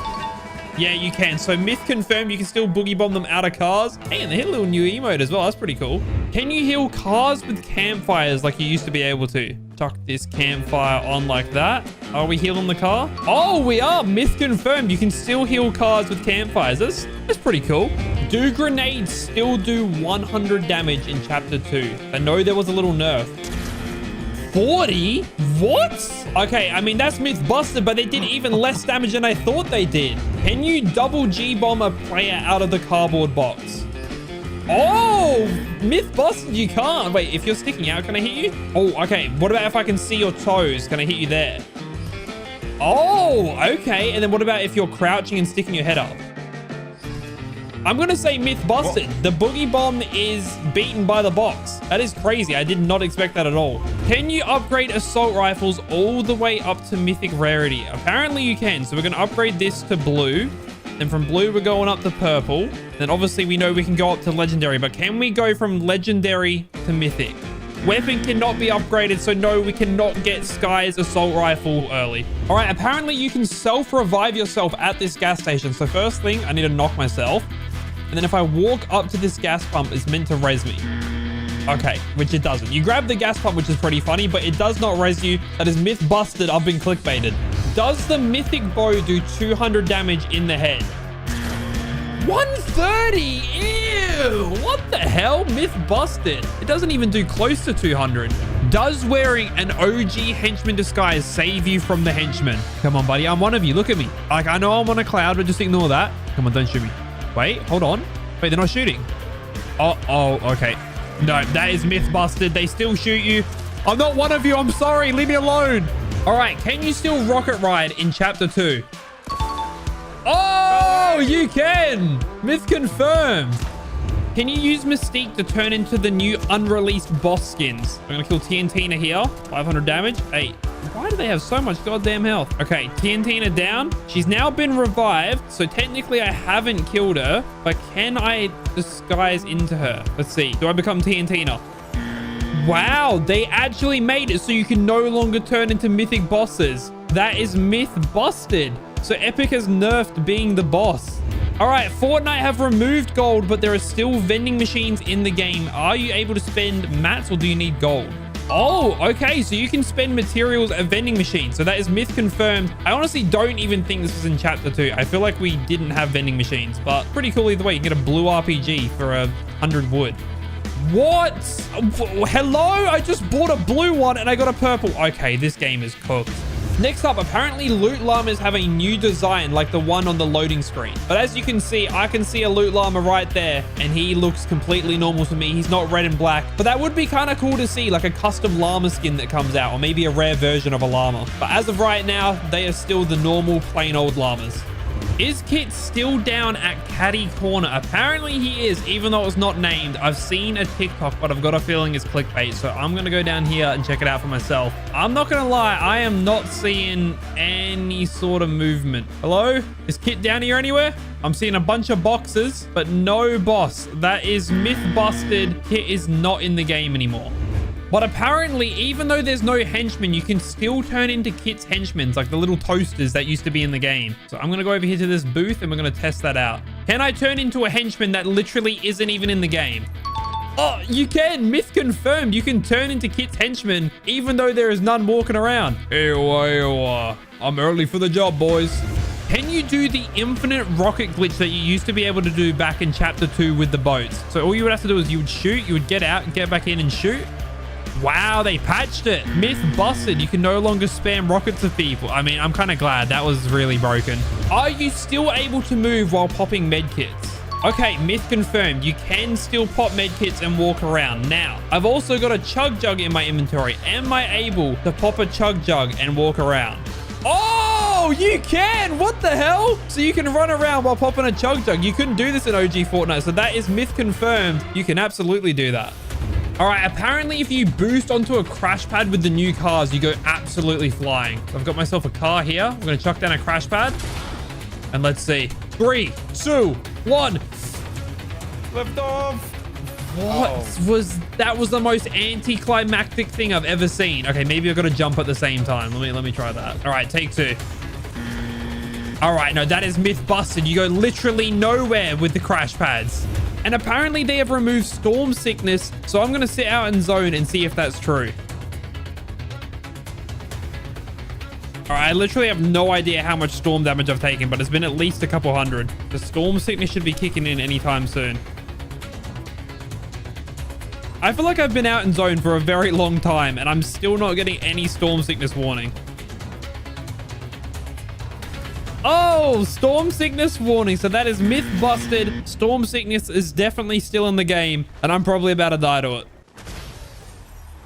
Yeah, you can. So myth confirmed, you can still boogie bomb them out of cars. Hey, and they hit a little new emote as well. That's pretty cool. Can you heal cars with campfires like you used to be able to? Tuck this campfire on like that. Are we healing the car? Oh, we are. Myth confirmed. You can still heal cars with campfires. That's pretty cool. Do grenades still do 100 damage in chapter 2? I know there was a little nerf. 40? What? Okay, I mean, that's myth busted, but they did even less damage than I thought they did. Can you double G-bomb a player out of the cardboard box? Oh, myth busted, you can't. Wait, if you're sticking out, can I hit you? Oh, okay. What about if I can see your toes? Can I hit you there? Oh, okay. And then what about if you're crouching and sticking your head up? I'm going to say myth busted. What? The boogie bomb is beaten by the box. That is crazy. I did not expect that at all. Can you upgrade assault rifles all the way up to mythic rarity? Apparently you can. So we're going to upgrade this to blue. Then from blue, we're going up to purple. Then obviously we know we can go up to legendary. But can we go from legendary to mythic? Weapon cannot be upgraded, so no, we cannot get Sky's assault rifle early. All right, apparently you can self-revive yourself at this gas station. So first thing, I need to knock myself. And then if I walk up to this gas pump, it's meant to res me. Okay, which it doesn't. You grab the gas pump, which is pretty funny, but it does not res you. That is myth busted. I've been clickbaited. Does the mythic bow do 200 damage in the head? 130? Ew! What the hell? Myth busted. It doesn't even do close to 200. Does wearing an OG henchman disguise save you from the henchman? Come on, buddy. I'm one of you. Look at me. Like, I know I'm on a cloud, but just ignore that. Come on, don't shoot me. Wait, hold on. Wait, they're not shooting. Oh, okay. No, that is myth busted. They still shoot you. I'm not one of you. I'm sorry. Leave me alone. All right. Can you still rocket ride in chapter 2? Oh, you can. Myth confirmed. Can you use Mystique to turn into the new unreleased boss skins? I'm going to kill TNTina here. 500 damage. Hey, why do they have so much goddamn health? Okay, TNTina down. She's now been revived. So technically I haven't killed her, but can I disguise into her? Let's see. Do I become TNTina? Wow, they actually made it so you can no longer turn into mythic bosses. That is myth busted. So Epic has nerfed being the boss. All right, Fortnite have removed gold, but there are still vending machines in the game. Are you able to spend mats or do you need gold? Oh, okay. So you can spend materials at vending machines. So that is myth confirmed. I honestly don't even think this was in chapter 2. I feel like we didn't have vending machines, but pretty cool either way. You can get a blue RPG for 100 wood. What? Hello? I just bought a blue one and I got a purple. Okay, this game is cooked. Next up, apparently loot llamas have a new design like the one on the loading screen. But as you can see, I can see a loot llama right there and he looks completely normal to me. He's not red and black, but that would be kind of cool to see, like a custom llama skin that comes out or maybe a rare version of a llama. But as of right now, they are still the normal plain old llamas. Is Kit still down at Caddy Corner? Apparently he is, even though it was not named. I've seen a TikTok, but I've got a feeling it's clickbait. So I'm going to go down here and check it out for myself. I'm not going to lie. I am not seeing any sort of movement. Hello? Is Kit down here anywhere? I'm seeing a bunch of boxes, but no boss. That is myth busted. Kit is not in the game anymore. But apparently, even though there's no henchmen, you can still turn into Kit's henchmen, like the little toasters that used to be in the game. So I'm going to go over here to this booth and we're going to test that out. Can I turn into a henchman that literally isn't even in the game? Oh, you can. Myth confirmed. You can turn into Kit's henchmen, even though there is none walking around. Ew, I'm early for the job, boys. Can you do the infinite rocket glitch that you used to be able to do back in chapter 2 with the boats? So all you would have to do is you would shoot, you would get out, get back in and shoot. Wow, they patched it. Myth busted. You can no longer spam rockets at people. I mean, I'm kind of glad. That was really broken. Are you still able to move while popping med kits? Okay, myth confirmed. You can still pop med kits and walk around. Now, I've also got a chug jug in my inventory. Am I able to pop a chug jug and walk around? Oh, you can. What the hell? So you can run around while popping a chug jug. You couldn't do this in OG Fortnite. So that is myth confirmed. You can absolutely do that. All right, apparently if you boost onto a crash pad with the new cars, you go absolutely flying. I've got myself a car here. I'm going to chuck down a crash pad. And let's see. 3, 2, 1. Lift off. What was that? Was the most anticlimactic thing I've ever seen. Okay, maybe I've got to jump at the same time. Let me try that. All right, take 2. All right, no, that is myth busted. You go literally nowhere with the crash pads. And apparently they have removed storm sickness. So I'm going to sit out in zone and see if that's true. All right, I literally have no idea how much storm damage I've taken, but it's been at least a couple hundred. The storm sickness should be kicking in anytime soon. I feel like I've been out in zone for a very long time, and I'm still not getting any storm sickness warning. Oh, storm sickness warning. So that is myth busted. Storm sickness is definitely still in the game, and I'm probably about to die to it.